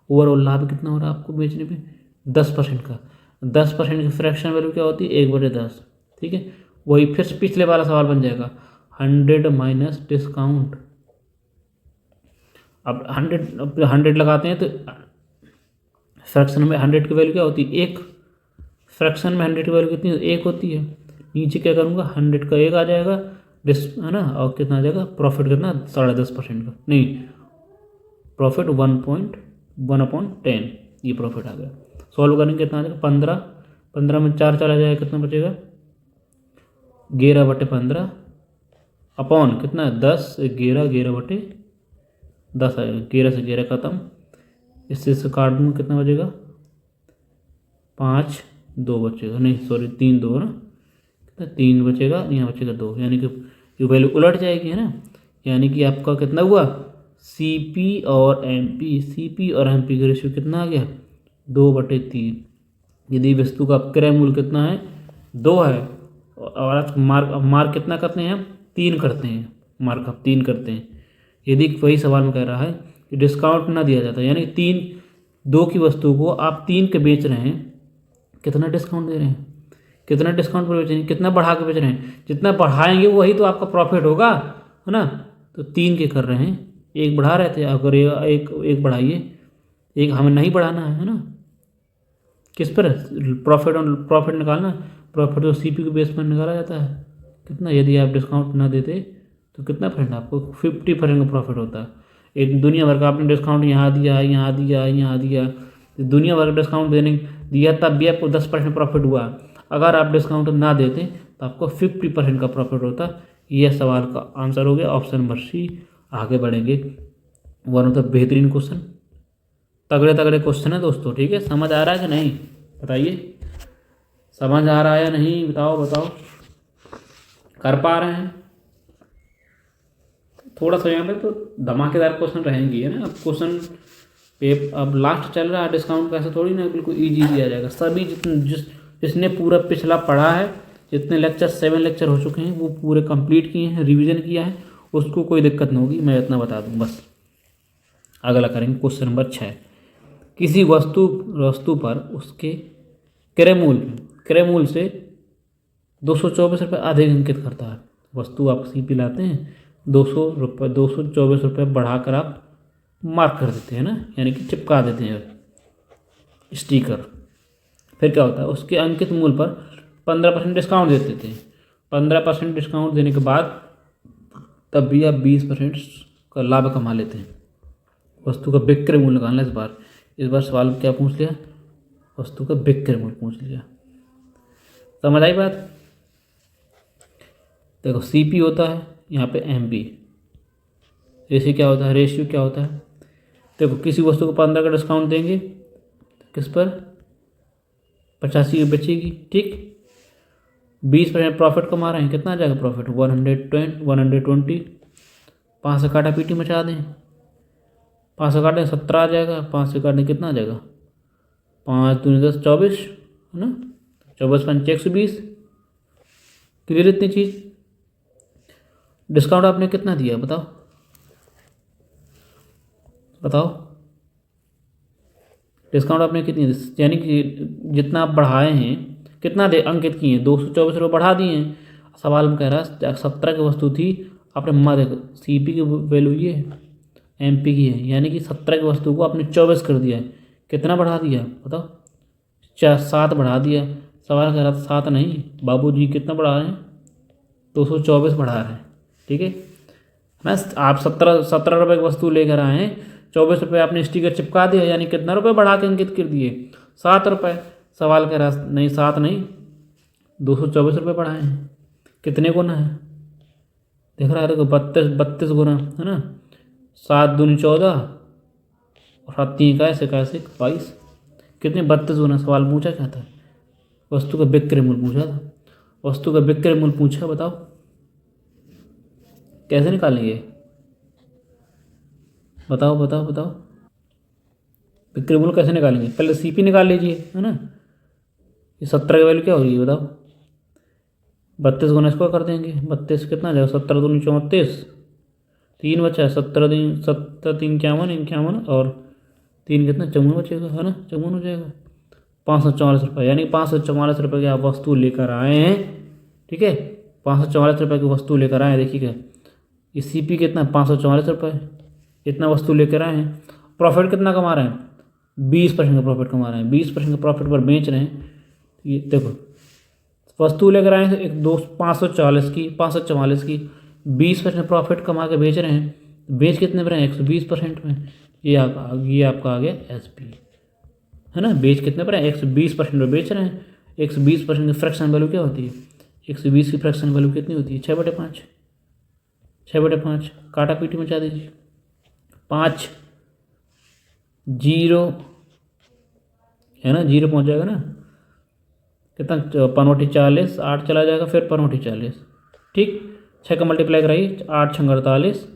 ओवरऑल लाभ कितना हो रहा है आपको बेचने पे 10% का। 10% की फ्रैक्शन वैल्यू क्या होती है 1/10। ठीक है, वही फिर से पिछले वाला सवाल बन जाएगा 100 माइनस डिस्काउंट। अब 100 लगाते हैं तो फ्रैक्शन में 100 की वैल्यू क्या होती है 1, फ्रैक्शन में 100 की वैल्यू कितनी 1 होती है। नीचे क्या करूँगा 100 का 1 आ जाएगा है ना, और कितना आ जाएगा प्रॉफिट कितना 10.5% का, नहीं प्रॉफिट 1.1/10, ये प्रॉफिट आ गया। सॉल्व करेंगे कितना आ जाएगा 15 में 4 चला जाएगा, कितना बचेगा 11/15 अपॉन कितना 10, 11/10 आएगा, 11 से 11 खत्म, इससे काट दूँगा कितना बचेगा 5, 2 बचेगा, नहीं सॉरी 3 2 है ना, कितना 3 बचेगा, यहाँ बचेगा 2, यानी कि ये वैल्यू उलट जाएगी है ना। यानी कि आपका कितना हुआ CP और MP का रेशियो कितना आ गया 2/3। यदि वस्तु का क्रय मूल्य कितना है 2 है, और आज मार्क कितना करते हैं हम 3 करते हैं, मार्क आप 3 करते हैं। यदि वही सवाल में कह रहा है कि डिस्काउंट ना दिया जाता, यानी 2 की वस्तु को आप 3 के बेच रहे हैं, कितना डिस्काउंट दे रहे हैं, कितना डिस्काउंट पर बेचेंगे, कितना बढ़ा के बेच रहे हैं, जितना बढ़ाएंगे वही तो आपका प्रॉफिट होगा है ना। तो 3 के कर रहे हैं, 1 बढ़ा रहे थे, अगर एक बढ़ाइए, 1 हमें नहीं बढ़ाना है ना, किस पर प्रॉफिट निकालना, प्रॉफिट तो CP के बेस पर निकाला जाता है। कितना यदि आप डिस्काउंट ना देते तो कितना परसेंट आपको 50% का प्रॉफिट होता है। एक दुनिया भर का आपने डिस्काउंट यहाँ दिया यहाँ दिया यहाँ दिया, तो दुनिया भर का डिस्काउंट दिया तब भी आपको 10% प्रॉफिट हुआ। अगर आप डिस्काउंट ना देते तो आपको 50% का प्रॉफिट होता। यह सवाल का आंसर हो गया ऑप्शन नंबर C। आगे बढ़ेंगे, वन ऑफ द बेहतरीन क्वेश्चन, तगड़े क्वेश्चन है दोस्तों। ठीक है, समझ आ रहा है कि नहीं बताइए, समझ आ रहा है या नहीं बताओ, कर पा रहे हैं। थोड़ा सा यहाँ पे तो धमाकेदार क्वेश्चन रहेंगी है ना। अब क्वेश्चन अब लास्ट चल रहा है डिस्काउंट का, ऐसा थोड़ी ना बिल्कुल ईजी दिया जाएगा। सभी जिसने पूरा पिछला पढ़ा है, जितने लेक्चर 7 लेक्चर हो चुके हैं वो पूरे कंप्लीट किए हैं, रिवीजन किया है, उसको कोई दिक्कत नहीं होगी, मैं इतना बता दूँ बस। अगला करेंगे क्वेश्चन नंबर 6। किसी वस्तु पर उसके क्रय मूल्य से 224 रुपये अधिक अंकित करता है। वस्तु आप CP लाते हैं, 224 रुपये बढ़ाकर आप मार्क कर देते हैं ना, यानी कि चिपका देते हैं स्टिकर। फिर क्या होता है उसके अंकित मूल्य पर 15% डिस्काउंट दे देते हैं। 15% डिस्काउंट देने के बाद तब भी आप 20% का लाभ कमा लेते हैं। वस्तु का विक्रय मूल्य निकालना इस बार सवाल क्या पूछ लिया, वस्तु का विक्रय मूल्य पूछ लिया। समझ आई बात। देखो CP होता है, यहाँ पे MP, रेशियो क्या होता है, रेशियो क्या होता है। देखो किसी वस्तु को 15 का डिस्काउंट देंगे, किस पर 85 की बचेगी। ठीक, 20% प्रॉफिट कमा रहे हैं, कितना आ जाएगा प्रॉफिट 120। 5 से काटा पीटी मचा दें, 5 से काटें 17 आ जाएगा, 5 से काटें कितना आ जाएगा 5 दूनी 10 24 है ना, 24 5 120। क्लियर इतनी चीज़। डिस्काउंट आपने कितना दिया बताओ, डिस्काउंट आपने कितनी, यानी कि जितना आप बढ़ाए हैं कितना दे अंकित किए हैं 224 रुपये बढ़ा दिए हैं। सवाल में कह रहा है 17 की वस्तु थी, आपने देखो CP की वैल्यू ये MP की है, यानी कि 17 की वस्तु को आपने 24 कर दिया है। कितना बढ़ा दिया बताओ, 7 बढ़ा दिया। सवाल कह रहा था 7 नहीं बाबूजी, कितना बढ़ा रहे हैं 224 बढ़ा रहे हैं। ठीक है, ना। आप 17 रुपये की वस्तु लेकर आए हैं, 24 रुपये आपने स्टिकर चिपका दिया, यानी कितना रुपये बढ़ा के अंकित कर दिए? 7 रुपये। सवाल कह रहा नहीं 7 नहीं 224 रुपये बढ़ाए हैं। कितने गुना है देख रहा है? देखो 32 गुना है ना। 7 दूनी 14 और 7 3 21 22। कितने? 32 गुना। सवाल पूछा क्या था? वस्तु का विक्रय मूल्य पूछा था। वस्तु का विक्रय मूल्य पूछा, बताओ कैसे निकालेंगे? बताओ बताओ बताओ, विक्रय मूल्य कैसे निकालेंगे? पहले सीपी निकाल लीजिए, है ना। ये 17 की वैल्यू क्या होगी बताओ? 32 गुना इसको कर देंगे। 32 कितना आ जाएगा? 17 दूनी 34, 3 बचा है। 17 3 51 और 3 कितना? 54 बचेगा, है ना। 54 हो जाएगा। 544 रुपये, यानी 544 रुपये की आप वस्तु लेकर आए हैं, ठीक है। 544 रुपये की वस्तु लेकर आए हैं। देखिएगा ये सीपी कितना? 544 रुपये। इतना वस्तु लेकर आए हैं। प्रॉफिट कितना कमा रहे हैं? 20% का प्रॉफिट कमा रहे हैं। 20% का प्रॉफिट पर बेच रहे हैं। ये देखो वस्तु लेकर आए हैं एक 544 की 20% प्रॉफिट कमा के बेच रहे हैं। बेच कितने पर हैं? 120% में। ये आपका आ गया SP, है ना। बेच कितने पर है? 120% में बेच रहे हैं। 120% की फ्रैक्शन वैल्यू क्या होती है? 120 की फ्रैक्शन वैल्यू कितनी होती है? 6/5। 6/5 काटा पीटी मचा दीजिए। 5 0 है ना, 0 पहुंच जाएगा ना। कितना? 5 40, 8 चला जाएगा, फिर 5 40, ठीक। 6 का मल्टीप्लाई कराइए। 8 6 48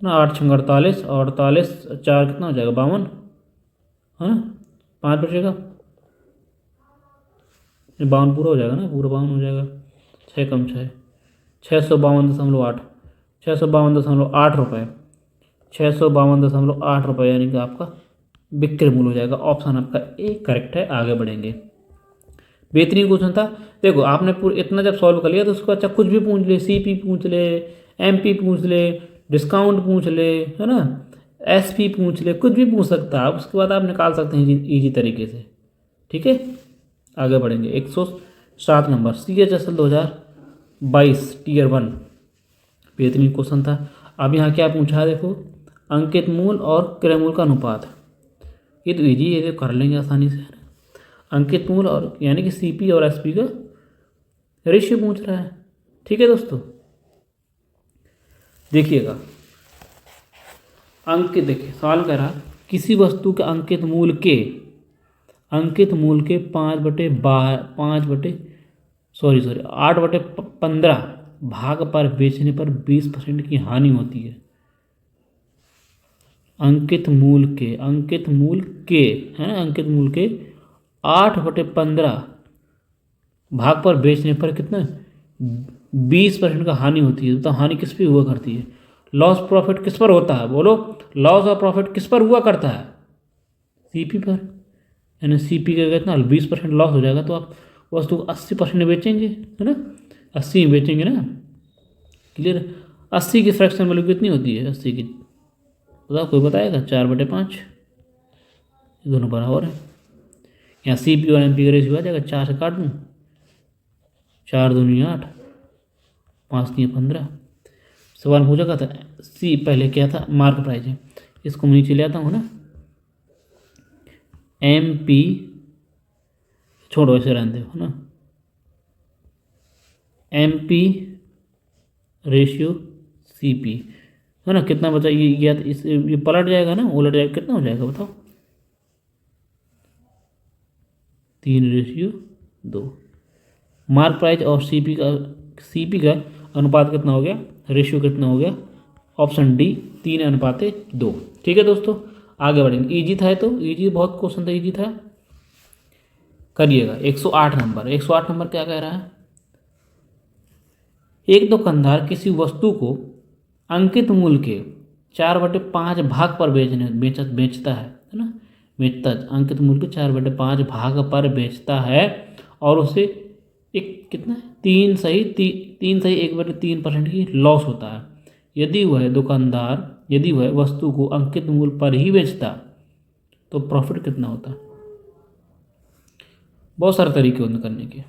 ना। 8 6 48 और 48 4 कितना हो जाएगा? 52, है ना। 5 बचेगा। 52 पूरा हो जाएगा ना, पूरा 52 हो जाएगा। 6 कम 6 652.8 652.8 रुपये। 652.8 रुपये यानी कि आपका विक्रय मूल्य हो जाएगा। ऑप्शन आपका ए करेक्ट है। आगे बढ़ेंगे। बेहतरीन क्वेश्चन था। देखो आपने पूरा इतना जब सॉल्व कर लिया तो उसको अच्छा कुछ भी पूछ ले, सीपी पूछ ले, एमपी पूछ ले, डिस्काउंट पूछ ले, है ना, एसपी पूछ ले, कुछ भी पूछ सकता है। उसके बाद आप निकाल सकते हैं ईजी तरीके से, ठीक है। आगे बढ़ेंगे। 107 नंबर CHSL 2022 Tier 1। बेहतरीन क्वेश्चन था। अब यहाँ क्या पूछा है देखो, अंकित मूल और क्रय मूल का अनुपात। ये तो ईजी है, ये कर लेंगे आसानी से। अंकित मूल और यानी कि सीपी और एसपी का रेशियो पूछ रहा है, ठीक है दोस्तों। देखिएगा अंकित, देखिए सवाल कह रहा किसी वस्तु के अंकित मूल के 8/15 भाग पर बेचने पर 20% की हानि होती है। अंकित मूल के है ना, अंकित मूल के 8/15 भाग पर बेचने पर कितना? 20% का हानि होती है। तो हानि किस पे हुआ करती है? लॉस प्रॉफिट किस पर होता है? बोलो, लॉस और प्रॉफिट किस पर हुआ करता है? सीपी पर। यानी सीपी का कितना? 20% लॉस हो जाएगा तो आप वस्तु को 80% बेचेंगे, है ना। 80 में बेचेंगे ना, क्लियर। 80 की फ्रैक्शन वैल्यू कितनी होती है? 80 की बताओ, कोई बताएगा? 4/5। दोनों बराबर है। यहाँ सीपी और एमपी का रेशियो आ जाएगा। 4 से काट दूँ, 4 दूनी 8, 5 3 15। सवाल पूछा था सी पहले क्या था? मार्क प्राइस है। इसको मैं नीचे ले आता हूँ ना। MP छोड़ो, ऐसे रहने दो, है ना। MP रेशियो CP, है ना। कितना बचा? ये पलट जाएगा ना, उलट जाएगा। कितना हो जाएगा बताओ? 3/2। मार्क प्राइस और CP का अनुपात कितना हो गया? रेशियो कितना हो गया? Option D 3/2। ठीक है दोस्तों, आगे बढ़ेंगे। ईजी था तो, ईजी बहुत क्वेश्चन था, ईजी था। करिएगा। 108 नंबर। 108 नंबर क्या कह रहा है? एक दुकानदार किसी वस्तु को अंकित मूल्य के 4/5 भाग पर बेचता है ना। अंकित मूल्य के 4/5 भाग पर बेचता है और उसे एक कितना? 1/3% की लॉस होता है। यदि वह वस्तु को अंकित मूल्य पर ही बेचता तो प्रॉफिट कितना होता? बहुत सारे तरीके होते करने के।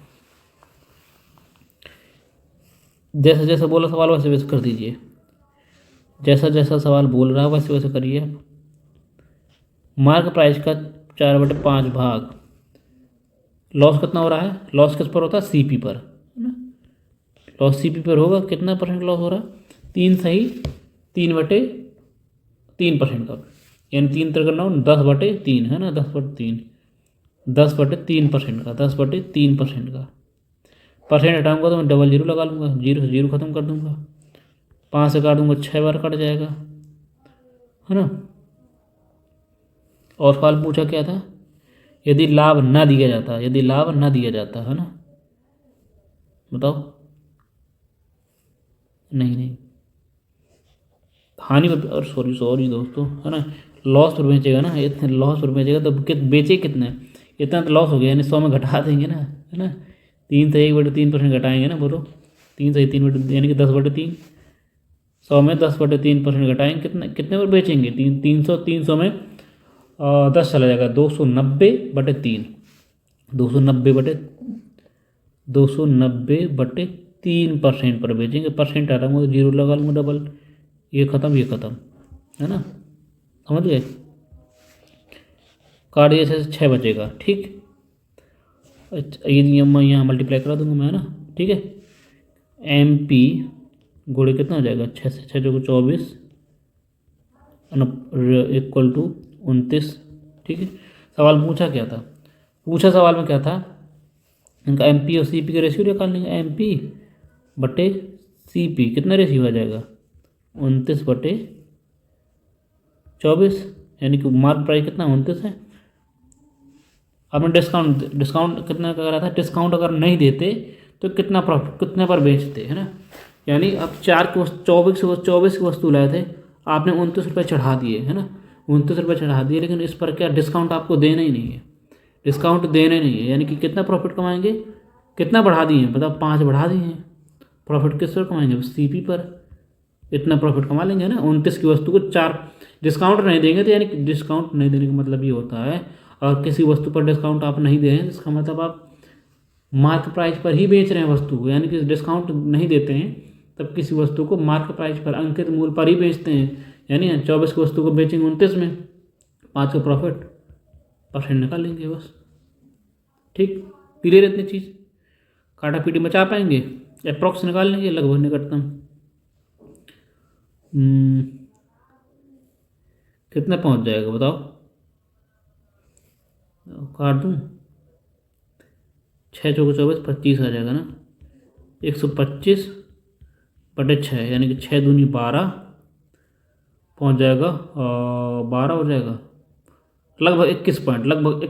जैसा जैसा बोला सवाल वैसे वैसे कर दीजिए, जैसा जैसा सवाल बोल रहा है वैसे वैसे करिए आप। मार्क प्राइस का 4/5 भाग, लॉस कितना हो रहा है, लॉस किस पर होता है, सीपी पर, है ना। लॉस सीपी पर होगा, कितना परसेंट लॉस हो रहा है, 3 सही 3/3% का, यानी 3 तरह का 10/3 है ना, 10/3, 10/3% का, 10/3% का। परसेंट हटाऊंगा तो मैं डबल जीरो लगा लूँगा, जीरो से जीरो खत्म कर दूंगा, 5 से काट दूंगा 6 बार कट जाएगा, है ना। और सवाल पूछा क्या था, यदि लाभ ना दिया जाता, यदि लाभ ना दिया जाता, है ना, बताओ। नहीं नहीं, हानि पर, और सॉरी सॉरी दोस्तों, है ना, लॉस पर बेचेगा ना, इतने लॉस पर बेचेगा तो बेचे कितने, इतना तो लॉस हो गया, यानी 100 में घटा देंगे ना, है ना। 3 से 1/3% घटाएंगे ना, बोलो 3 से 3 यानी कि 10/3, 100 में 10/3% घटाएंगे, कितने कितने पर बेचेंगे, 300 में 10 चला जाएगा, 290/3, 290/3% पर बेचेंगे। परसेंट आ रहा हूँ तो जीरो लगा लूँगा डबल, ये ख़त्म ये ख़त्म, है ना, समझ गए। काट दिया, ऐसे 6 बचेगा, ठीक। अच्छा, ये नियम यहाँ मल्टीप्लाई करा दूंगा मैं, है ना, ठीक है। MP गुणे कितना हो जाएगा, 6 से 6 जो 24 इक्वल टू 29, ठीक है। सवाल पूछा क्या था, पूछा सवाल में क्या था, इनका MP और CP का रेशियो निकाल लेंगे, MP/CP कितना रेशियो आ जाएगा, 29/24, यानी कि मार्क प्राइस कितना 29 है। आपने डिस्काउंट कितना करा था, डिस्काउंट अगर नहीं देते तो कितना प्रॉफिट, कितने पर बेचते, है ना। यानी अब 24 की वस्तु लाए थे, आपने 29 रुपये चढ़ा दिए, है ना, 29 रुपये चढ़ा दिए, लेकिन इस पर क्या डिस्काउंट आपको देना ही नहीं है, डिस्काउंट देना ही नहीं है, यानी कि कितना प्रॉफिट कमाएंगे, कितना बढ़ा दिए हैं, बताओ 5 बढ़ा दिए हैं, प्रॉफिट किस पर कमाएंगे, CP पर, इतना प्रॉफिट कमा लेंगे ना। 29 की वस्तु को 4 डिस्काउंट नहीं देंगे तो, यानी कि डिस्काउंट नहीं देने का मतलब ये होता है, और किसी वस्तु पर डिस्काउंट आप नहीं दे रहे हैं, इसका मतलब आप मार्क प्राइस पर ही बेच रहे हैं वस्तु को, यानी कि डिस्काउंट नहीं देते हैं तब किसी वस्तु को मार्क प्राइस पर, अंकित मूल्य पर ही बेचते हैं, यानी 24 की वस्तु को बेचेंगे 29 में, 5 का प्रॉफिट, परसेंट निकाल लेंगे बस, ठीक। क्लियर इतनी चीज़, काटा पीटी बचा पाएंगे, अप्रॉक्स निकाल लेंगे, लगभग निकटतम। कितना पहुंच जाएगा बताओ, काट दूँ, 6 चौको 24, 25 आ जाएगा ना, 125/6, यानी कि 6 दूनी 12 पहुंच जाएगा, 12 हो जाएगा, लगभग 21 पॉइंट, लगभग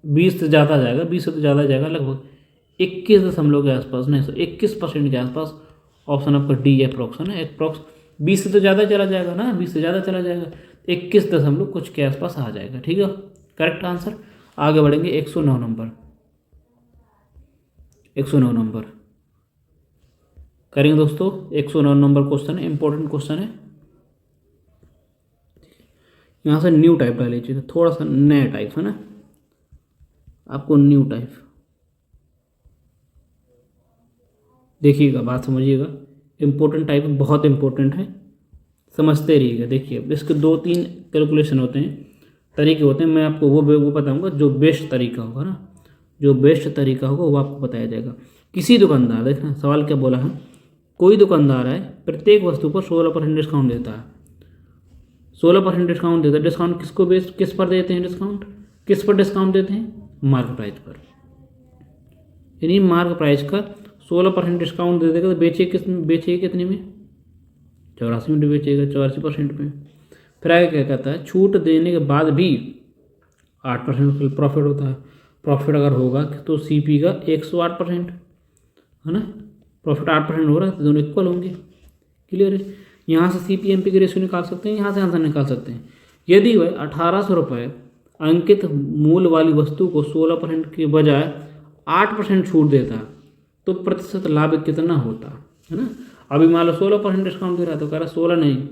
20 से ज़्यादा जाएगा, 20 से तो ज़्यादा जाएगा, लगभग 21 के आसपास, नहीं सो 21% के आसपास। ऑप्शन आपका डी अप्रॉक्स है ना, अप्रॉक्स 20 से तो ज़्यादा चला जाएगा ना, 20 से ज़्यादा चला जाएगा, 21 कुछ के आसपास आ जाएगा, ठीक है, करेक्ट आंसर। आगे बढ़ेंगे 109 नंबर, 109 नंबर करेंगे दोस्तों। 109 नंबर क्वेश्चन है, इंपॉर्टेंट क्वेश्चन है। यहाँ से न्यू टाइप डाल लीजिएगा, थोड़ा सा नया टाइप है ना, आपको न्यू टाइप देखिएगा, बात समझिएगा, इम्पोर्टेंट टाइप बहुत इंपॉर्टेंट है, समझते रहिएगा। देखिए इसके 2-3 कैलकुलेशन होते हैं, तरीके होते हैं, मैं आपको वो बताऊंगा जो बेस्ट तरीका होगा ना, जो बेस्ट तरीका होगा वो आपको बताया जाएगा। किसी दुकानदार, देखना सवाल क्या बोला है, कोई दुकानदार है प्रत्येक वस्तु पर 16% डिस्काउंट देता है, 16% डिस्काउंट देता है। डिस्काउंट किसको किस पर देते हैं, डिस्काउंट किस पर डिस्काउंट देते हैं, मार्क प्राइस पर, यानी मार्क प्राइस का 16% डिस्काउंट दे देगा तो बेचेगा कितने में, 84 में बेचेगा, 84% में। फिर आगे क्या कहता है, छूट देने के बाद भी 8% प्रॉफिट होता है। प्रॉफिट अगर होगा तो CP का 108%, है ना, प्रॉफिट 8% हो रहा है तो दोनों इक्वल होंगे, क्लियर है। यहाँ से CP MP की रेशियो निकाल सकते हैं, यहाँ से आंसर निकाल सकते हैं। यदि वह 1800 रुपये अंकित मूल्य वाली वस्तु को 16% के बजाय 8% छूट देता तो प्रतिशत लाभ कितना होता, है ना। अभी मान लो 16% डिस्काउंट दे रहा तो कह रहा 16 नहीं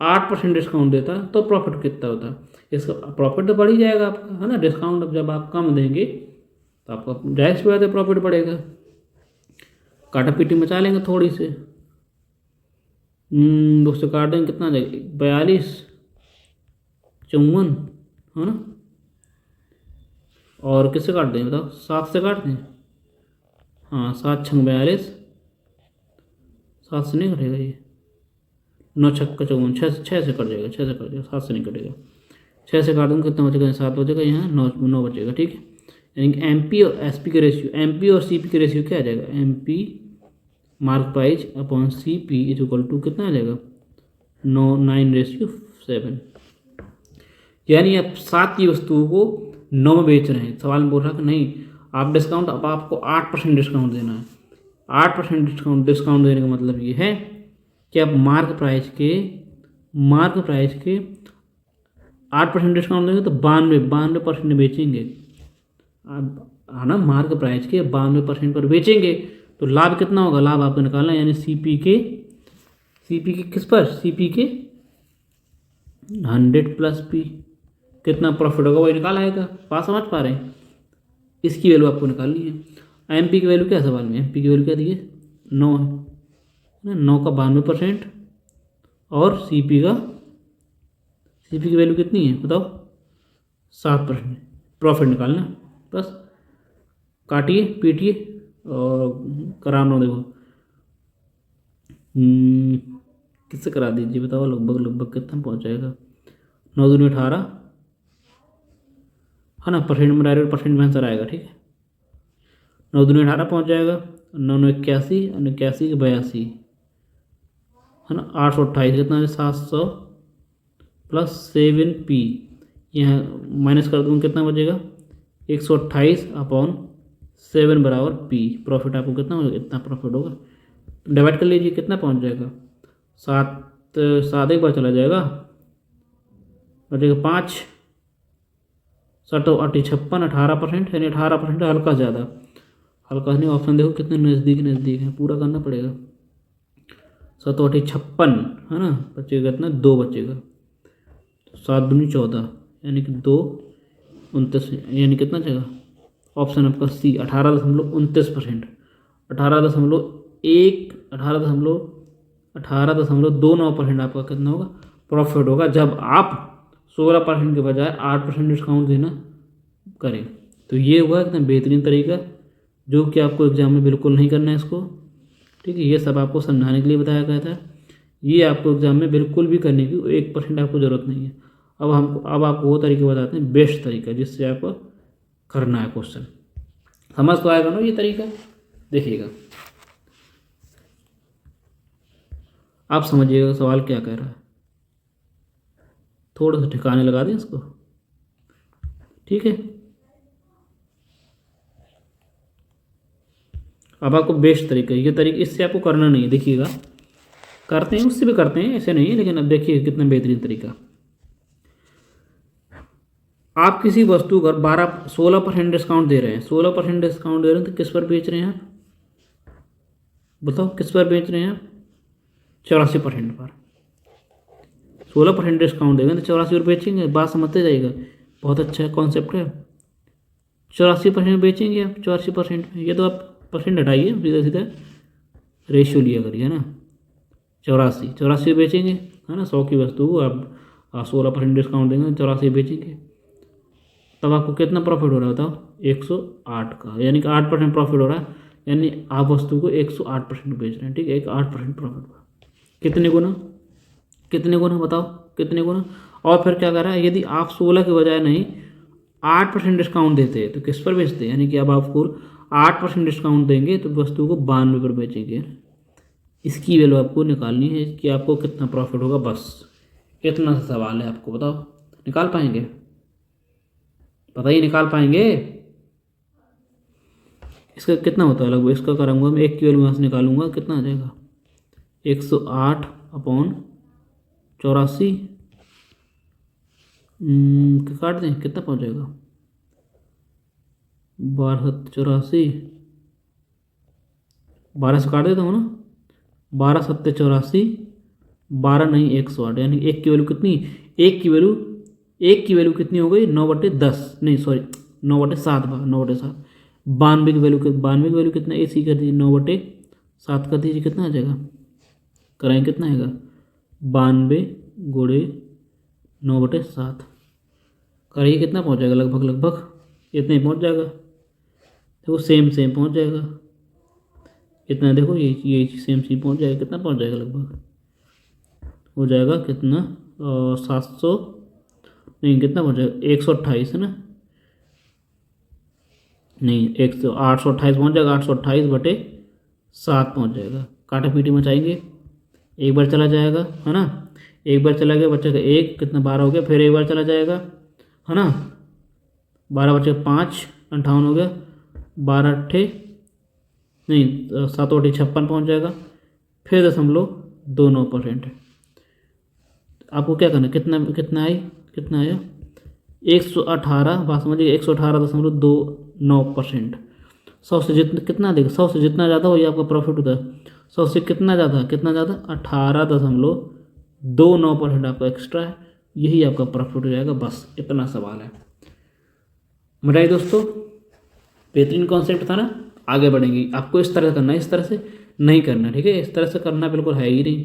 8% डिस्काउंट देता तो प्रॉफिट कितना होता, इसका प्रॉफिट तो बढ़ ही जाएगा आपका, है ना। डिस्काउंट अब जब आप कम देंगे तो आपका जाहिर सी बात है प्रॉफिट बढ़ेगा, काटा पीटी मचा लेंगे थोड़ी से, उससे काट देंगे कितना आ जाएगा 42 54 है ना। और किससे काट दें बताओ 7 से काट दें। हाँ 7 छंग 42 7 से नहीं कटेगा ये 9 छक्का 54 छः से कट जाएगा 6 से कट जाएगा 7 से नहीं कटेगा 6 से काट दूँगा कितना बचेगा 7 बचेगा यहाँ 9 बचेगा ठीक है। यानी कि एम पी और एस पी का रेशियो एम पी और सी पी का रेशियो क्या आ जाएगा M P mark price upon C P is equal to कितना आ जाएगा 9:7। यानी आप 7 की वस्तुओं को 9 में बेच रहे हैं। सवाल में बोल रहा है कि नहीं आप डिस्काउंट अब आपको 8% डिस्काउंट देना है। 8% डिस्काउंट देने का मतलब ये है कि आप मार्क प्राइस के 8% डिस्काउंट देंगे तो 92% में बेचेंगे आप है ना। मार्क प्राइस के 92% पर बेचेंगे तो लाभ कितना होगा लाभ आपको निकालना है। यानी सीपी के किस पर सीपी के 100 प्लस पी कितना प्रॉफिट होगा वही निकाल आएगा। बात समझ पा रहे हैं। इसकी वैल्यू आपको निकालनी है। एम पी की वैल्यू क्या सवाल में एम पी की वैल्यू क्या दी है 9 है 9 का 92% और सी पी की वैल्यू कितनी है बताओ 7%। प्रॉफिट निकालना बस काटिए पीटिए और कराना देखो किससे करा दीजिए बताओ लगभग कितना पहुंच जाएगा 9 दूनी 18 है ना। परसेंट में डायरेक्ट परसेंट में आंसर आएगा ठीक है। 9 दूनी 18 पहुंच जाएगा 9 9 81 और 81 के 82 है ना। 828 कितना है 700 प्लस 7p यहाँ माइनस कर दूँगा कितना बचेगा 128 अपॉन 7 बराबर p। प्रॉफिट आपको कितना होगा इतना प्रॉफिट होगा। डिवाइड कर लीजिए कितना पहुंच जाएगा 7 एक बार चला जाएगा बचेगा 5 7 8 56 18% यानी 18% हल्का ज़्यादा हल्का नहीं। ऑप्शन देखो कितने नज़दीक है पूरा करना पड़ेगा। 7 8 56 है ना बचेगा कितना 2 बचेगा 7 दूनी 14 यानी कि 2 29 यानी कितना जाएगा ऑप्शन आपका सी 18.29%। 18.29% आपका कितना होगा प्रॉफिट होगा जब आप 16% के बजाय 8% डिस्काउंट देना करें। तो ये हुआ एकदम बेहतरीन तरीका जो कि आपको एग्जाम में बिल्कुल नहीं करना है इसको ठीक है। ये सब आपको समझाने के लिए बताया गया था। ये आपको एग्जाम में बिल्कुल भी करने की 1% आपको ज़रूरत नहीं है। अब आपको वो तरीका बताते हैं बेस्ट तरीका जिससे आपको करना है क्वेश्चन। समझ तो आएगा ना ये तरीका देखिएगा आप समझिएगा सवाल क्या कह रहा है। थोड़ा सा ठिकाने लगा दें इसको ठीक है। अब आपको बेस्ट तरीका ये तरीका इससे आपको करना नहीं है। देखिएगा करते हैं उससे भी करते हैं ऐसे नहीं है लेकिन अब देखिए कितना बेहतरीन तरीका। आप किसी वस्तु पर 16% डिस्काउंट दे रहे हैं 16% डिस्काउंट दे रहे हैं तो किस पर बेच रहे हैं आप बताओ किस पर बेच रहे हैं आप 84% पर। 16% डिस्काउंट देंगे तो 84 पर बेचेंगे। बात समझते जाइएगा बहुत अच्छा कॉन्सेप्ट है। 84% बेचेंगे आप 84% में। ये तो आप परसेंट हटाइए सीधा सीधा रेशियो लिया करिए है ना। 84 बेचेंगे है ना। 100 की वस्तु को आप 16% डिस्काउंट देंगे 84 बेचेंगे तब आपको कितना प्रॉफिट हो रहा है बताओ 108 का यानी कि 8% प्रॉफिट हो रहा है। यानी आप वस्तु को 108% बेच रहे हैं ठीक है। 8% प्रॉफिट कितने गुना बताओ कितने गुना। और फिर क्या कर रहा है यदि आप 16 के बजाय नहीं 8% डिस्काउंट देते हैं तो किस पर बेचते हैं। यानी कि अब आपको 8% डिस्काउंट देंगे तो वस्तु को 92 पर बेचेंगे। इसकी वैल्यू आपको निकालनी है कि आपको कितना प्रॉफिट होगा। बस इतना सा सवाल है आपको बताओ निकाल पाएंगे बताइए निकाल पाएंगे। इसका कितना होता है लगभग इसका करूँगा मैं 1 की वैल्यू यहाँ से निकालूंगा कितना आ जाएगा 108 अपॉन 84 काट दें कितना पहुँच जाएगा 12 12 से काट देता हूँ ना 12 7 84 12 नहीं 108 यानी 1 की वैल्यू कितनी 1 की वैल्यू कितनी हो गई 9/10 नहीं सॉरी 9/7 9/7 92 की वैल्यू कितना AC कर दीजिए 9/7 कर दीजिए कितना आ जाएगा कराएं कितना आएगा 92 गुणे 9/7 करिए कितना पहुंच जाएगा लगभग लगभग इतना ही पहुंच जाएगा। देखो सेम सेम पहुंच जाएगा इतना। देखो ये सेम सेम पहुंच जाएगा कितना पहुंच जाएगा लगभग हो जाएगा कितना 700 नहीं कितना पहुंच जाएगा 128 है ना नहीं 828 पहुंच जाएगा 828/7 पहुंच जाएगा। काटा पीटी मचाएंगे एक बार चला जाएगा है ना एक बार चला गया बच्चे का एक कितना 12 हो गया फिर एक बार चला जाएगा है ना 12 बचे 5 58 हो गया 12 अट्ठे नहीं 7 अट्ठे 56 पहुँच जाएगा फिर 0.29%। आपको क्या करना कितना कितना आया 118 बात समझिए 118.29%। 100 से जितना कितना देगा 100 से जितना ज़्यादा वही आपका प्रॉफिट होता है। 100 से कितना ज़्यादा 18.29% आपका एक्स्ट्रा है यही आपका प्रॉफिट हो जाएगा। बस इतना सवाल है। मजा आई दोस्तों बेहतरीन कॉन्सेप्ट था ना। आगे बढ़ेंगे आपको इस तरह करना है इस तरह से नहीं करना ठीक है। इस तरह से करना बिल्कुल है ही नहीं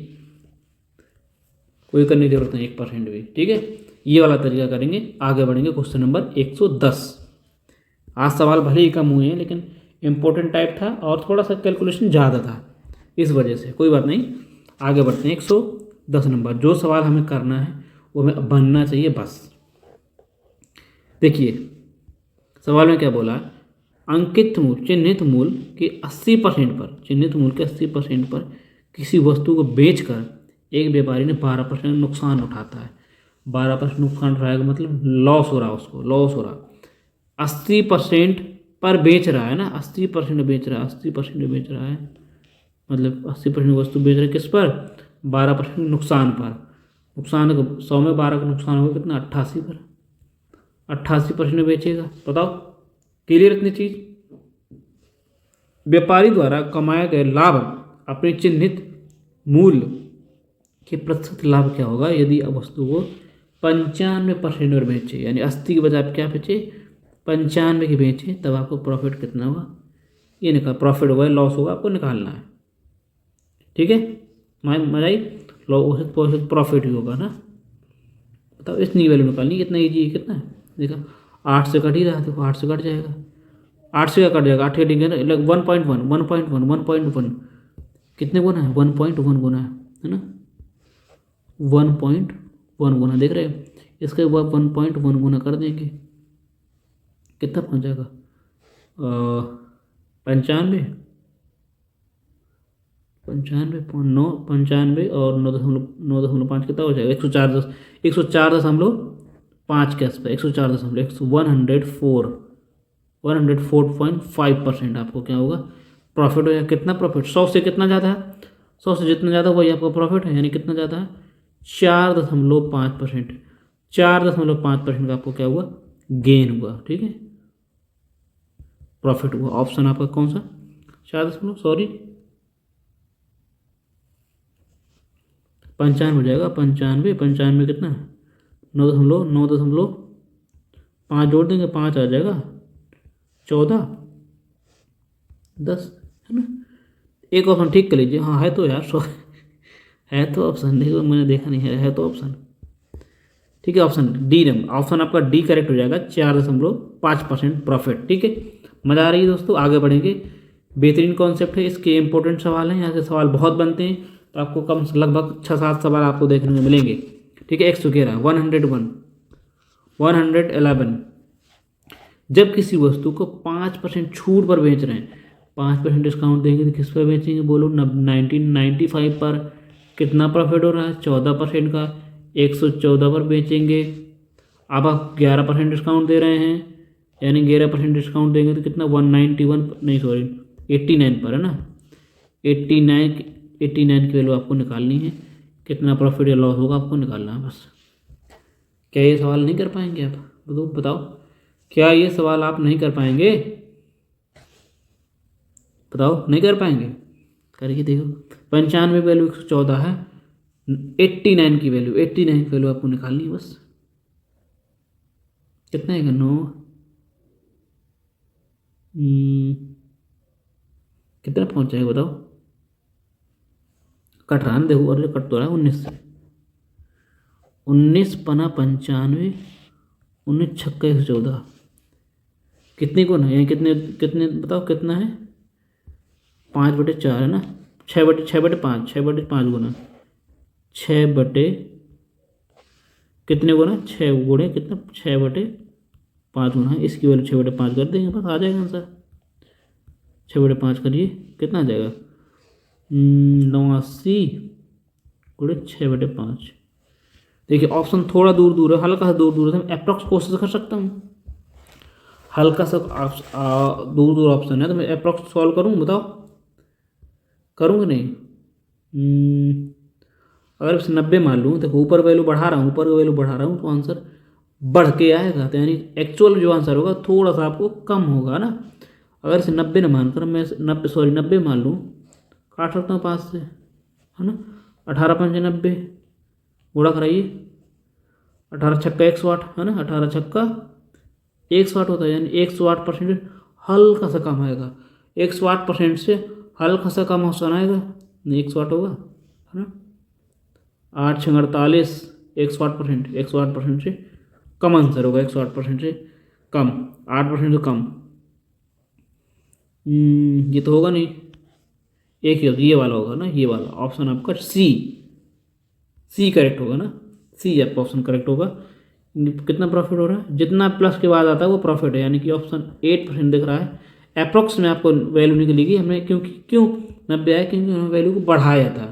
कोई करने की जरूरत नहीं 1% भी ठीक है। ये वाला तरीका करेंगे आगे बढ़ेंगे। Question number 110। आज सवाल भले ही कम हुए हैं लेकिन इम्पोर्टेंट टाइप था और थोड़ा सा कैलकुलेशन ज़्यादा था इस वजह से कोई बात नहीं। आगे बढ़ते हैं 110 नंबर। जो सवाल हमें करना है वो हमें बनना चाहिए बस। देखिए सवाल में क्या बोला अंकित मूल चिन्हित मूल के 80% पर किसी वस्तु को बेचकर एक व्यापारी ने 12% नुकसान उठाता है। 12% नुकसान उठाएगा मतलब लॉस हो रहा है उसको लॉस हो रहा 80% पर बेच रहा है ना 80% बेच रहा है 80% बेच रहा है मतलब 80% वस्तु बेच रहा है किस पर 12% नुकसान पर। नुकसान 100 में 12 का नुकसान होगा कितना 88 पर 88% बेचेगा। बताओ क्लियर इतनी चीज। व्यापारी द्वारा कमाए गए लाभ अपने चिन्हित मूल्य के प्रतिशत लाभ क्या होगा यदि अब वस्तु को 95% और बेचे यानी 80 के बजाय आप क्या बेचे 95 की बेचे तब आपको प्रॉफिट कितना होगा ये निकाल प्रॉफिट होगा लॉस होगा आपको निकालना है ठीक है। मजा आई लॉस प्रॉफिट ही होगा ना। बताओ इतनी वैल्यू निकालनी कितना ईजी है कितना है देखो 8 से कट ही रहा है देखो 8 से कट जाएगा 8 से क्या कट जाएगा 8 कटेंगे ना 1.1 कितने गुना है 1.1 गुना है ना 1.1 गुना देख रहे हैं इसके बाद 1.1 गुना कर देंगे कितना पहुंच जाएगा 95 और 9.5 कितना हो जाएगा 104.5 के आसपास 104.5% आपको क्या होगा प्रॉफिट हो जाएगा। कितना प्रॉफिट 100 से कितना ज़्यादा है 100 से जितना ज़्यादा वही आपका प्रॉफिट है यानी कितना ज़्यादा है 4.5%। 4.5% का आपको क्या हुआ गेन हुआ ठीक है प्रॉफिट हुआ। ऑप्शन आपका कौन सा 95 हो जाएगा 95 कितना 9.5 जोड़ देंगे 5 आ जाएगा 14 10 है ना। एक ऑप्शन ठीक कर लीजिए हाँ है तो यार है तो ऑप्शन देखो मैंने देखा नहीं है तो ऑप्शन ठीक है। ऑप्शन डी ऑप्शन आपका डी करेक्ट हो जाएगा 4.5% प्रॉफिट ठीक है। मज़ा आ रही है दोस्तों। आगे बढ़ेंगे बेहतरीन कॉन्सेप्ट है इसके इंपॉर्टेंट सवाल हैं यहाँ से सवाल बहुत बनते हैं तो आपको कम से लगभग 6-7 सवाल आपको देखने को मिलेंगे ठीक है। 111 111 जब किसी वस्तु को 5% छूट पर बेच रहे हैं 5% डिस्काउंट देंगे तो किस पर बेचेंगे बोलो 1995 पर कितना प्रॉफिट हो रहा है 14% का 114 पर बेचेंगे। अब आप 11% डिस्काउंट दे रहे हैं यानी 11% डिस्काउंट देंगे तो कितना 191 नहीं सॉरी 89 पर है ना 89 की वैल्यू आपको निकालनी है कितना प्रॉफिट या लॉस होगा आपको निकालना है बस। क्या ये सवाल नहीं कर पाएंगे आप बताओ क्या ये सवाल आप नहीं कर पाएंगे बताओ नहीं कर पाएंगे करके देखो 95 वैल्यू 114 है 89 की वैल्यू आपको निकालनी है बस। कितना है 9 कितना पहुंच जाएगा बताओ कट रहा है ना, देखो, और कट तो रहा है 19 से। 19 पना 95, 19 छक्का 114, कितनी गुना है, यानी कितने कितने बताओ कितना है, 5/4 है ना, 6/5, 6/5 गुना, 6 बटे कितने गुना, 6 गुणे कितना, 6/5 गुना है, इसकी वैल्यू 6/5 कर देंगे, बस आ जाएगा आंसर। 6/5 करिए, कितना आ जाएगा, 89 गुणे 6/5। देखिए ऑप्शन थोड़ा दूर दूर है, हल्का सा दूर दूर है, मैं अप्रॉक्स कोशिश कर सकता हूँ। हल्का सा दूर दूर ऑप्शन है तो मैं अप्रॉक्स सॉल्व करूँ, बताओ करूँगा नहीं। अगर इसे 90 मान लूँ, तो ऊपर वैल्यू बढ़ा रहा हूँ, ऊपर वैल्यू बढ़ा रहा हूँ, तो आंसर बढ़ के आएगा, तो यानी एक्चुअल जो आंसर होगा थोड़ा सा आपको कम होगा ना। अगर इसे 90 न मानकर मैं 90 मान लूँ, काट सकता हूँ 5 से, है ना। 18×5 = 90, गुणा कराइए, 18 छक्का 108 है ना, 18 छक्का 108 होता है, यानी 108% हल्का सा कम आएगा। 108% से हल्का सा कम ऑप्शन आएगा, नहीं 108 होगा, है ना। 8×6 = 48, 108%, 108% से कम आंसर होगा, 108% से कम, 8% से कम। ये तो होगा नहीं, एक ही होगा, ये वाला होगा ना, ये वाला ऑप्शन आपका सी करेक्ट होगा ना, सी आपका ऑप्शन करेक्ट होगा। कितना प्रॉफिट हो रहा है, जितना प्लस के बाद आता है वो प्रॉफिट है, यानी कि ऑप्शन 8% दिख रहा है। अप्रॉक्स में आपको वैल्यू निकलेगी, हमने क्यों 90 आया, क्योंकि हमने वैल्यू को बढ़ाया था,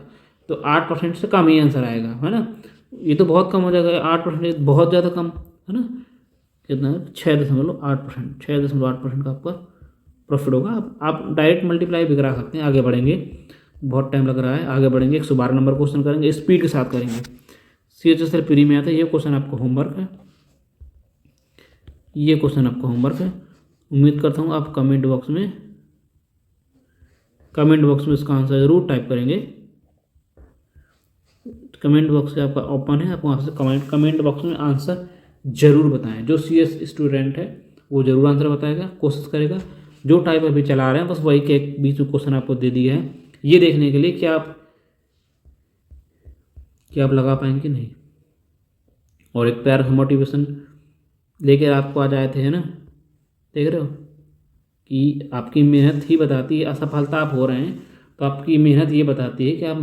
तो 8% से कम ही आंसर आएगा, है ना। ये तो बहुत कम हो जाएगा, 8% बहुत ज़्यादा कम, है ना। कितना, 6.8%, 6.8% का आपका प्रॉफिट होगा। आप डायरेक्ट मल्टीप्लाई भी करा सकते हैं, आगे बढ़ेंगे, बहुत टाइम लग रहा है, आगे बढ़ेंगे। 112 नंबर क्वेश्चन करेंगे, स्पीड के साथ करेंगे। CHSL प्री में आता है, ये क्वेश्चन आपको होमवर्क है, ये क्वेश्चन आपको होमवर्क है। उम्मीद करता हूँ आप कमेंट बॉक्स में इसका आंसर ज़रूर टाइप करेंगे। कमेंट बॉक्स से आपका ओपन है, आप वहाँ से कमेंट बॉक्स में आंसर जरूर बताएं। जो CS स्टूडेंट है वो जरूर आंसर बताएगा, कोशिश करेगा। जो टाइप अभी चला रहे हैं बस वही के बीच में क्वेश्चन आपको दे दिए हैं, ये देखने के लिए कि आप लगा पाएंगे कि नहीं। और एक प्यार का मोटिवेशन लेकर आपको आज आए थे, है ना। देख रहे हो कि आपकी मेहनत ही बताती है, असफलता आप हो रहे हैं तो आपकी मेहनत ये बताती है कि आप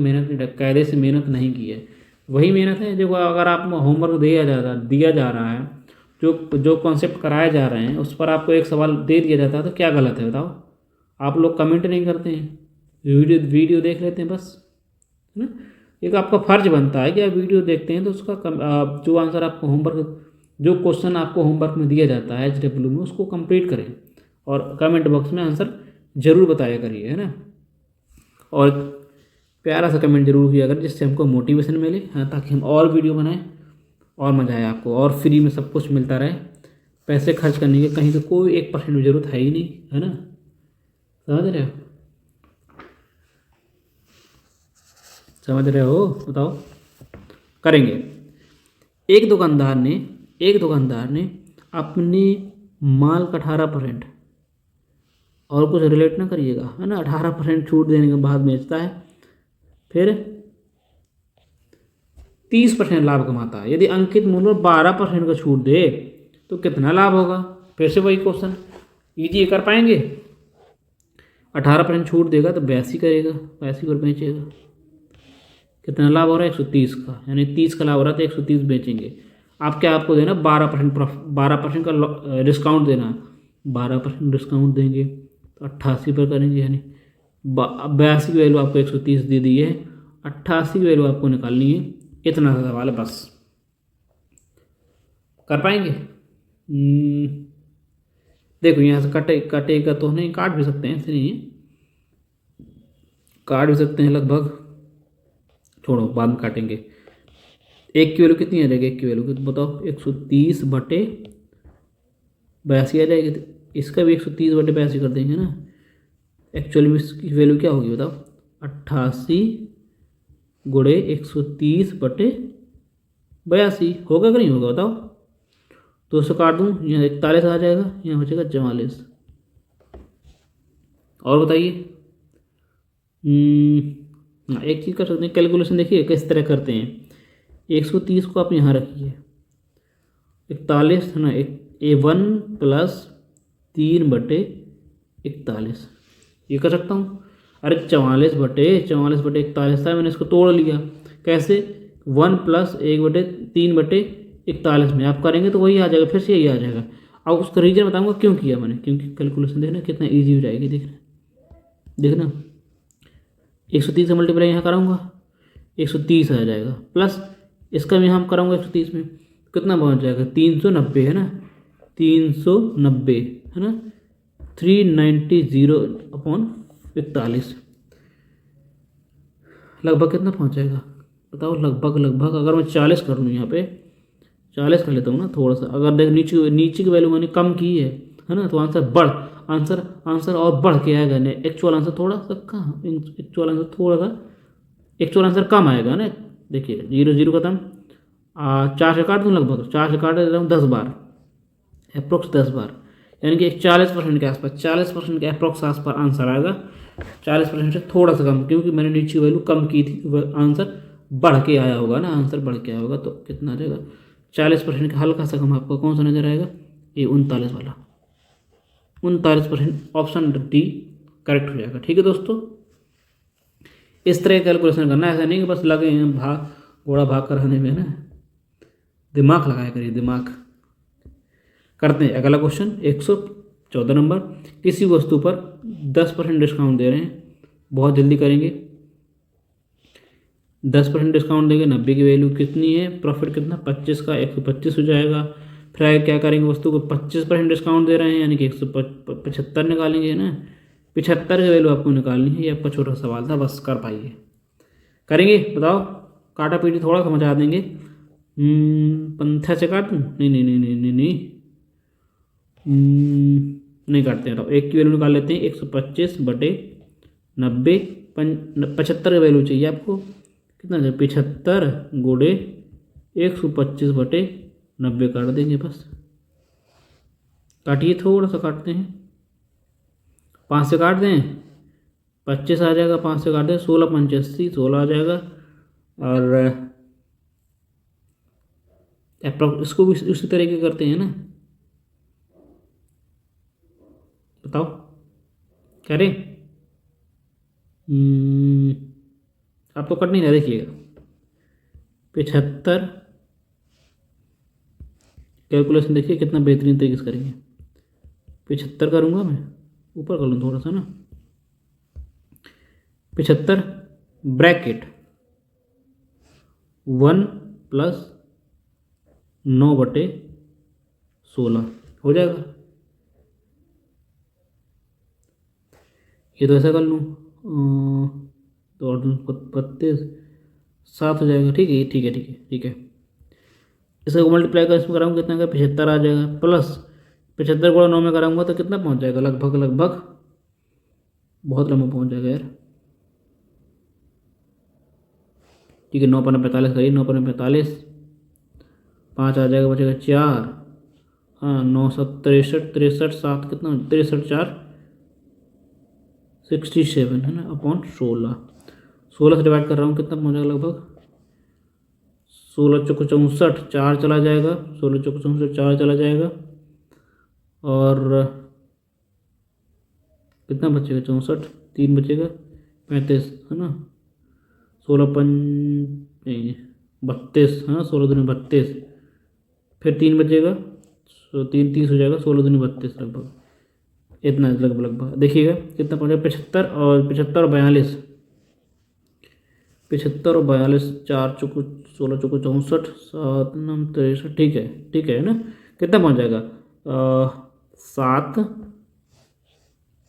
कायदे से मेहनत नहीं की है। वही मेहनत है जो अगर आप होमवर्क दिया जा रहा है, जो कॉन्सेप्ट कराए जा रहे हैं उस पर आपको एक सवाल दे दिया जाता है, तो क्या गलत है बताओ। आप लोग कमेंट नहीं करते हैं, वीडियो देख लेते हैं बस, है ना। एक आपका फर्ज बनता है कि आप वीडियो देखते हैं तो उसका जो आंसर आपको जो क्वेश्चन आपको होमवर्क में दिया जाता है HW में, उसको कंप्लीट करें और कमेंट बॉक्स में आंसर जरूर बताया करिए, है ना। और प्यारा सा कमेंट जरूर किया करें जिससे हमको मोटिवेशन मिले, हाँ, ताकि हम और वीडियो बनाएं और मज़ा आए आपको, और फ्री में सब कुछ मिलता रहे। पैसे खर्च करने की कहीं तो कोई 1% की जरूरत है ही नहीं, है ना। समझ रहे हो, बताओ करेंगे। एक दुकानदार ने अपने माल का 18%, और कुछ रिलेट ना करिएगा, है ना, 18% छूट देने के बाद बेचता है, फिर 30% लाभ कमाता है। यदि अंकित मूल्य 12% का छूट दे तो कितना लाभ होगा। फिर से वही क्वेश्चन, इजी कर पाएंगे। 18% छूट देगा तो 82 करेगा, 82 पर बेचेगा, कितना लाभ हो रहा है 130 का, यानी 30 का लाभ हो रहा है तो 130 बेचेंगे। आपको देना 12% का डिस्काउंट देना, 12% डिस्काउंट देंगे तो 88 पर करेंगे, यानी 82 की वैल्यू आपको 130 दे दी है, 88 की वैल्यू आपको निकालनी है। इतना सा सवाल है बस, कर पाएंगे। देखो यहाँ से कटेगा तो नहीं, काट भी सकते हैं, ऐसे नहीं है, काट भी सकते हैं लगभग, छोड़ो बाद में काटेंगे। 1 की वैल्यू कितनी आ जाएगी, 1 की वैल्यू बताओ, 130/82 आ जाएगी, तो इसका भी 130/82 कर देंगे ना। एक्चुअली में इसकी वैल्यू क्या होगी बताओ, 88 गुणे 130/82 होगा कि नहीं होगा बताओ। तो उससे काट दूँ, यहाँ 41 आ जाएगा, यहाँ बचेगा 44। और बताइए, हाँ, एक चीज़ कर सकते हैं कैलकुलेशन, देखिए किस तरह करते हैं। 130 को आप यहाँ रखिए, 41 है ना, एक A1 प्लस 3/41 ये कर सकता हूँ। अरे 44/41 था, मैंने इसको तोड़ लिया। कैसे? 1 प्लस 1/3/41 में आप करेंगे तो वही आ जाएगा, फिर से यही आ जाएगा। अब उसका रीजन बताऊंगा क्यों किया मैंने, क्योंकि कैलकुलेशन देखना कितना ईजी हो जाएगी। देखना 130 से मल्टीप्लाई यहाँ कराऊंगा, 130 आ जाएगा, प्लस इसका भी हम कराऊंगा 130 में, कितना पहुँच जाएगा? 390 है ना, 390 है ना, 390/41 लगभग कितना पहुँच जाएगा बताओ? लगभग अगर मैं 40 कर लूँ, यहाँ पे 40 कर लेता हूँ ना थोड़ा सा। अगर देख नीचे नीचे की वैल्यू मैंने कम की है ना, तो आंसर और बढ़ के आएगा। नहीं, एक्चुअल आंसर थोड़ा सा कहाँ, एक्चुअल आंसर कम आएगा ना। देखिए 0 0 खत्म, 4 से काट दूँ, लगभग 4 से काट देता हूँ 10 बार, अप्रोक्स 10 बार, यानी कि 40% के आसपास, 40% के अप्रोक्स आसपास आंसर आएगा। 40% से थोड़ा सा कम, क्योंकि मैंने नीचे वैल्यू कम की थी, वह आंसर बढ़ के आया होगा ना, आंसर बढ़ के आया होगा। तो कितना आ जाएगा? 40% का हल्का सा कम आपको कौन सा नजर आएगा? ये 39 वाला, 39%, ऑप्शन डी करेक्ट हो जाएगा। ठीक है दोस्तों, इस तरह कैलकुलेशन करना है, ऐसा नहीं कि बस लगे हैं घोड़ा भाग कर आने में ना, दिमाग लगाया करिए, दिमाग। करते हैं अगला क्वेश्चन, 114 नंबर। किसी वस्तु पर 10% डिस्काउंट दे रहे हैं, बहुत जल्दी करेंगे। 10% डिस्काउंट देंगे, 90 की वैल्यू कितनी है? प्रॉफिट कितना? 25 का 125 हो जाएगा। फिर आगे क्या करेंगे? वस्तु को 25% डिस्काउंट दे रहे हैं, यानी कि 175 निकालेंगे ना, 75 की वैल्यू आपको निकालनी है। ये आपका छोटा सवाल था, बस कर पाइए। करेंगे बताओ, काटा पीटी थोड़ा समझा देंगे। पंथा से काट दूँ? नहीं नहीं नहीं नहीं नहीं नहीं, नहीं काटते हैं। तो एक की वैल्यू निकाल लेते हैं, 125/90, 75 की वैल्यू चाहिए आपको, कितना चाहिए? 75 गुणे 125/90 काट देंगे बस। काटिए, थोड़ा सा काटते हैं, 5 से काट दें, 25 आ जाएगा, 5 से काट दें, 16×5 = 16 आ जाएगा। और अप्रोक्स इसको भी उसी तरीके करते हैं ना, बताओ करें? आप तो कट नहीं रहा, देखिएगा 75, कैलकुलेशन देखिए कितना बेहतरीन तरीके से करेंगे। 75 करूँगा मैं, ऊपर कर लूँ थोड़ा सा ना, 75 ब्रैकेट 1 + 9/16 हो जाएगा। ये तो ऐसा कर लूँ, तो 32 7 हो जाएगा। ठीक है, ठीक है, ठीक है, ठीक है। इसको मल्टीप्लाई कर इसमें कराऊंगा, कितना का? 75 आ जाएगा, प्लस 75 गुणा 9 में कराऊंगा तो कितना पहुंच जाएगा? लगभग बहुत लंबा पहुंच जाएगा यार। ठीक है, 9×45 करिए, 9×45, 5 आ जाएगा, बचेगा 4। हाँ, 9 7 63, 63 7 कितना? 63 4 67 है ना, अपॉन 16। 16 से डिवाइड कर रहा हूँ, कितना पहुँच जाएगा? लगभग 16 चौको 64, 4 चला जाएगा, 16 चौको 64, 4 चला जाएगा, और कितना बचेगा? 64, 3 बचेगा, 35 है ना, 16 नहीं 32 है ना, 16 दूनी 32, फिर 3 बचेगा, 3 30 हो जाएगा, 16 दूनी 32, लगभग इतना लगभग देखिएगा कितना पहुँचेगा? 75 और 42, 4 चौको 16 चौको 64, 7 9 63, ठीक है ना। कितना पहुँच जाएगा? 7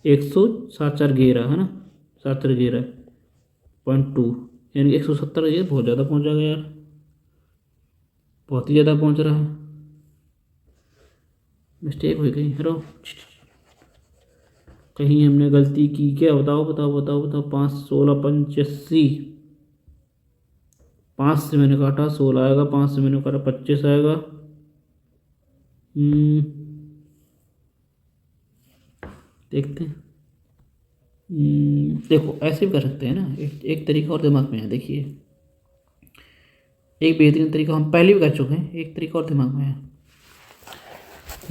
107 4 11 है ना, 7 4 11.2, यानी 170। ये बहुत ज़्यादा पहुँच जाएगा यार, बहुत ही ज़्यादा पहुँच रहा है। मिस्टेक हुई कहीं, हेलो, कहीं हमने गलती की क्या? बताओ बताओ बताओ बताओ। 5 16 85, 5 से मैंने काटा 16 आएगा, 5 से मैंने काटा 25 आएगा। देखते हैं, देखो ऐसे भी कर सकते हैं ना, एक तरीका और दिमाग में है, देखिए एक बेहतरीन तरीका हम पहले भी कर चुके हैं, एक तरीका और दिमाग में है।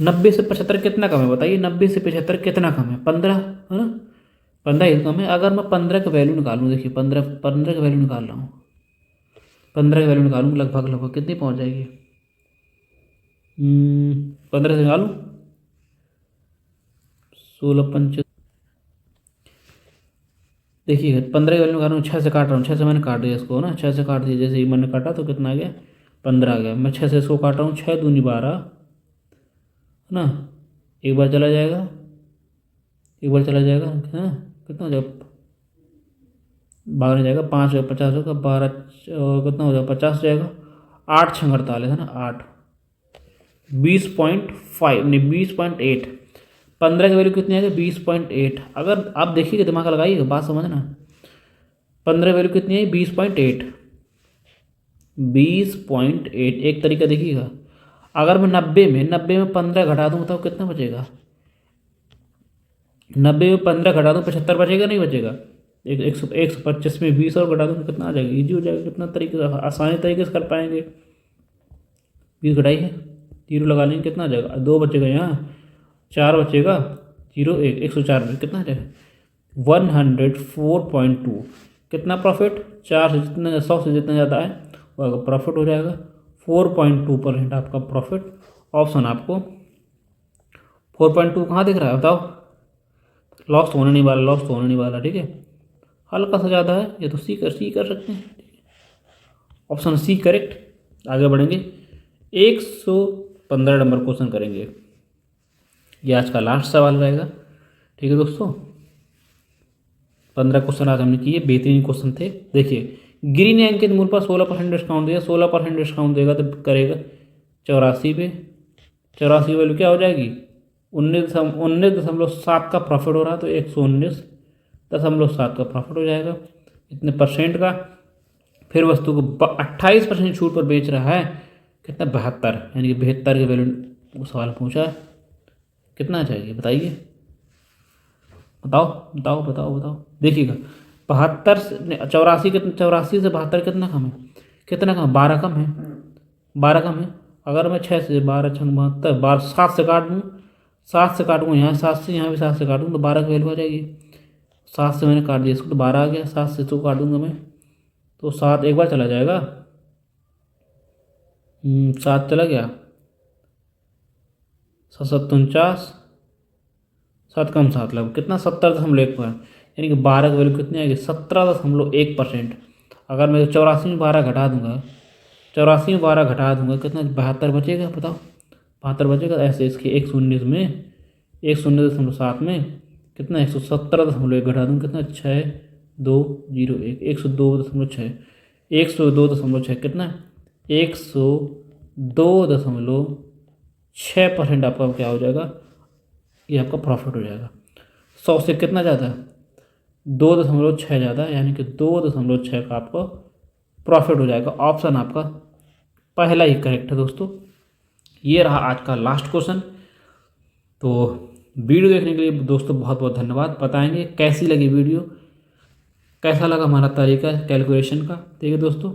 90 से 75 कितना कम है बताइए, 90 से 75 कितना कम है, 15 है ना, 15 ही कम है। अगर मैं 15 का वैल्यू निकालूँ, देखिए 15 का वैल्यू निकाल रहा हूँ, 15 का वैल्यू निकालूँ लगभग कितनी पहुँच जाएगी, 15 से निकालूँ 16 5, देखिए 15 की वैल्यू निकालूँ, 6 से काट रहा हूँ, 6 से मैंने काट दिया इसको ना, 6 से काट दिया, जैसे ही मैंने काटा तो कितना आ गया 15 आ गया। मैं 6 से इसको काट रहा हूँ, 6 दूनी 12 है ना, एक बार चला जाएगा, एक बार चला जाएगा है ना, कितना हो जाएगा 12 जाएगा, 5 होगा 50 होगा, 12 और कितना हो जाएगा 50 हो जाएगा, 8 6 48 है ना, 8 20.5 नहीं 20.8, 15 की वैल्यू कितनी आएगी 20.8। अगर आप देखिएगा दिमाग लगाइएगा बात समझना, 15 वैल्यू कितनी है 20.8, 20.8 एक तरीका देखिएगा। अगर मैं 90 में 15 घटा दूँ बताओ कितना बचेगा, 90 में 15 घटा दूँ 75 बचेगा नहीं बचेगा, 125 में 20 और घटा दूँ कितना आ जाएगा, ईजी हो जाएगा, कितना तरीके से आसानी तरीके से कर पाएंगे। 20 घटाई है, 0 लगा लेंगे कितना आ जाएगा, 2 बचेगा यहाँ, 4 बचेगा, 0 1 104 में कितना आ जाएगा 104.2। कितना प्रॉफिट, 4 से जितना 100 से जितना ज़्यादा है वो प्रॉफिट हो जाएगा, 4.2% आपका प्रॉफिट। ऑप्शन आपको 4.2 कहाँ दिख रहा है बताओ, लॉस तो होने नहीं वाला, लॉस तो होने नहीं वाला, ठीक है, हल्का सा ज़्यादा है, ये तो सी कर सकते हैं, ऑप्शन सी करेक्ट। आगे बढ़ेंगे, 115 नंबर क्वेश्चन करेंगे, ये आज का लास्ट सवाल रहेगा, ठीक है दोस्तों। 15 क्वेश्चन आज हमने किए, बेहतरीन क्वेश्चन थे। देखिए गिरी ने अंकित मूल्य पर 16% डिस्काउंट दिया, 16% डिस्काउंट देगा तो करेगा 84 पे, 84 वैल्यू क्या हो जाएगी 19.7 का प्रॉफिट हो रहा है तो 119.7 का प्रॉफिट हो जाएगा, इतने परसेंट का। फिर वस्तु को 28% छूट पर बेच रहा है, कितना 72, यानी कि 72 के वैल्यू सवाल पूछा है, कितना चाहिए बताइए, बताओ बताओ बताओ बताओ। देखिएगा 84 कितना, 84 से 72 कितना कम है, कितना कम, 12 कम है, 12 कम है। अगर मैं 6 से 12 6 72 12 7 से काट दूँ, 7 से काटूँगा यहाँ 7 से, यहाँ भी 7 से काटूँ तो 12 की वैल्यू आ जाएगी। 7 से मैंने काट दिया इसको तो 12 आ गया, 7 से इसको काट दूँगा मैं तो 7 एक बार चला जाएगा, 7 चला गया, 7 7 49, 7 कम 7 लगभग कितना 70.1, यानी कि 12 की वैल्यू कितनी आएगी 17.1%। अगर मैं 84 में 12 घटा दूंगा, 84 में 12 घटा दूंगा कितना 72 बचेगा बताओ, 72 बचेगा। ऐसे इसके 119 में 119.7 में कितना 117.1 घटा दूँ कितना 6201, 102.6, 102.6 कितना 102.6% आपका क्या हो जाएगा, ये आपका प्रॉफिट हो जाएगा। 100 से कितना ज़्यादा 2.6 ज़्यादा, यानी कि 2.6 का आपको प्रॉफिट हो जाएगा। ऑप्शन आपका पहला ही करेक्ट है दोस्तों। ये रहा आज का लास्ट क्वेश्चन। तो वीडियो देखने के लिए दोस्तों बहुत बहुत धन्यवाद। बताएंगे कैसी लगी वीडियो, कैसा लगा हमारा तरीका कैलकुलेशन का। ठीक है दोस्तों,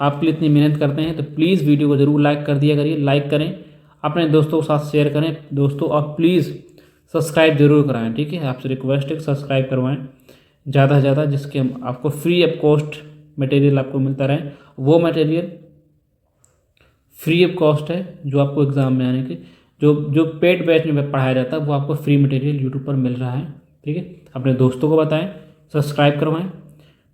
आपके लिए इतनी मेहनत करते हैं तो प्लीज़ वीडियो को ज़रूर लाइक कर दिया करिए, लाइक करें, अपने दोस्तों के साथ शेयर करें दोस्तों, और प्लीज़ सब्सक्राइब जरूर कराएं। ठीक है, आपसे रिक्वेस्ट है सब्सक्राइब करवाएं ज़्यादा से ज़्यादा, जिसके हम आपको फ्री ऑफ कॉस्ट मटेरियल आपको मिलता रहे। वो मटेरियल फ्री ऑफ कॉस्ट है जो आपको एग्ज़ाम में आने के जो पेड बैच में पढ़ाया जाता है वो आपको फ्री मटेरियल यूट्यूब पर मिल रहा है। ठीक है, अपने दोस्तों को बताएं, सब्सक्राइब करवाएं।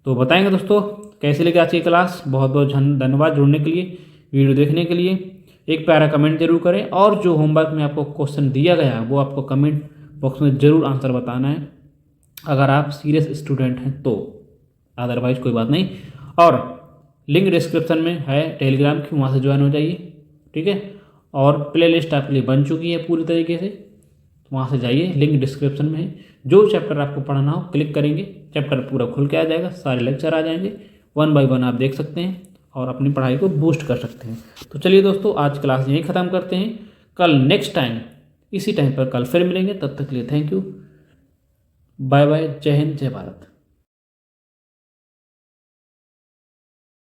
तो बताएंगे दोस्तों कैसे लगी आज की क्लास। बहुत बहुत धन्यवाद जुड़ने के लिए, वीडियो देखने के लिए। एक प्यारा कमेंट जरूर करें, और जो होमवर्क में आपको क्वेश्चन दिया गया है वो आपको कमेंट बॉक्स में ज़रूर आंसर बताना है, अगर आप सीरियस स्टूडेंट हैं तो, अदरवाइज कोई बात नहीं। और लिंक डिस्क्रिप्शन में है टेलीग्राम की, वहाँ से ज्वाइन हो जाइए। ठीक है, और प्लेलिस्ट आपके लिए बन चुकी है पूरी तरीके से, वहाँ से जाइए, लिंक डिस्क्रिप्शन में है। जो चैप्टर आपको पढ़ना हो क्लिक करेंगे, चैप्टर पूरा खुल के आ जाएगा, सारे लेक्चर आ जाएंगे, 1 बाय 1 आप देख सकते हैं और अपनी पढ़ाई को बूस्ट कर सकते हैं। तो चलिए दोस्तों, आज क्लास यहीं ख़त्म करते हैं। कल नेक्स्ट टाइम इसी टाइम पर कल फिर मिलेंगे, तब तक के लिए थैंक यू, बाय बाय, जय हिंद, जय भारत।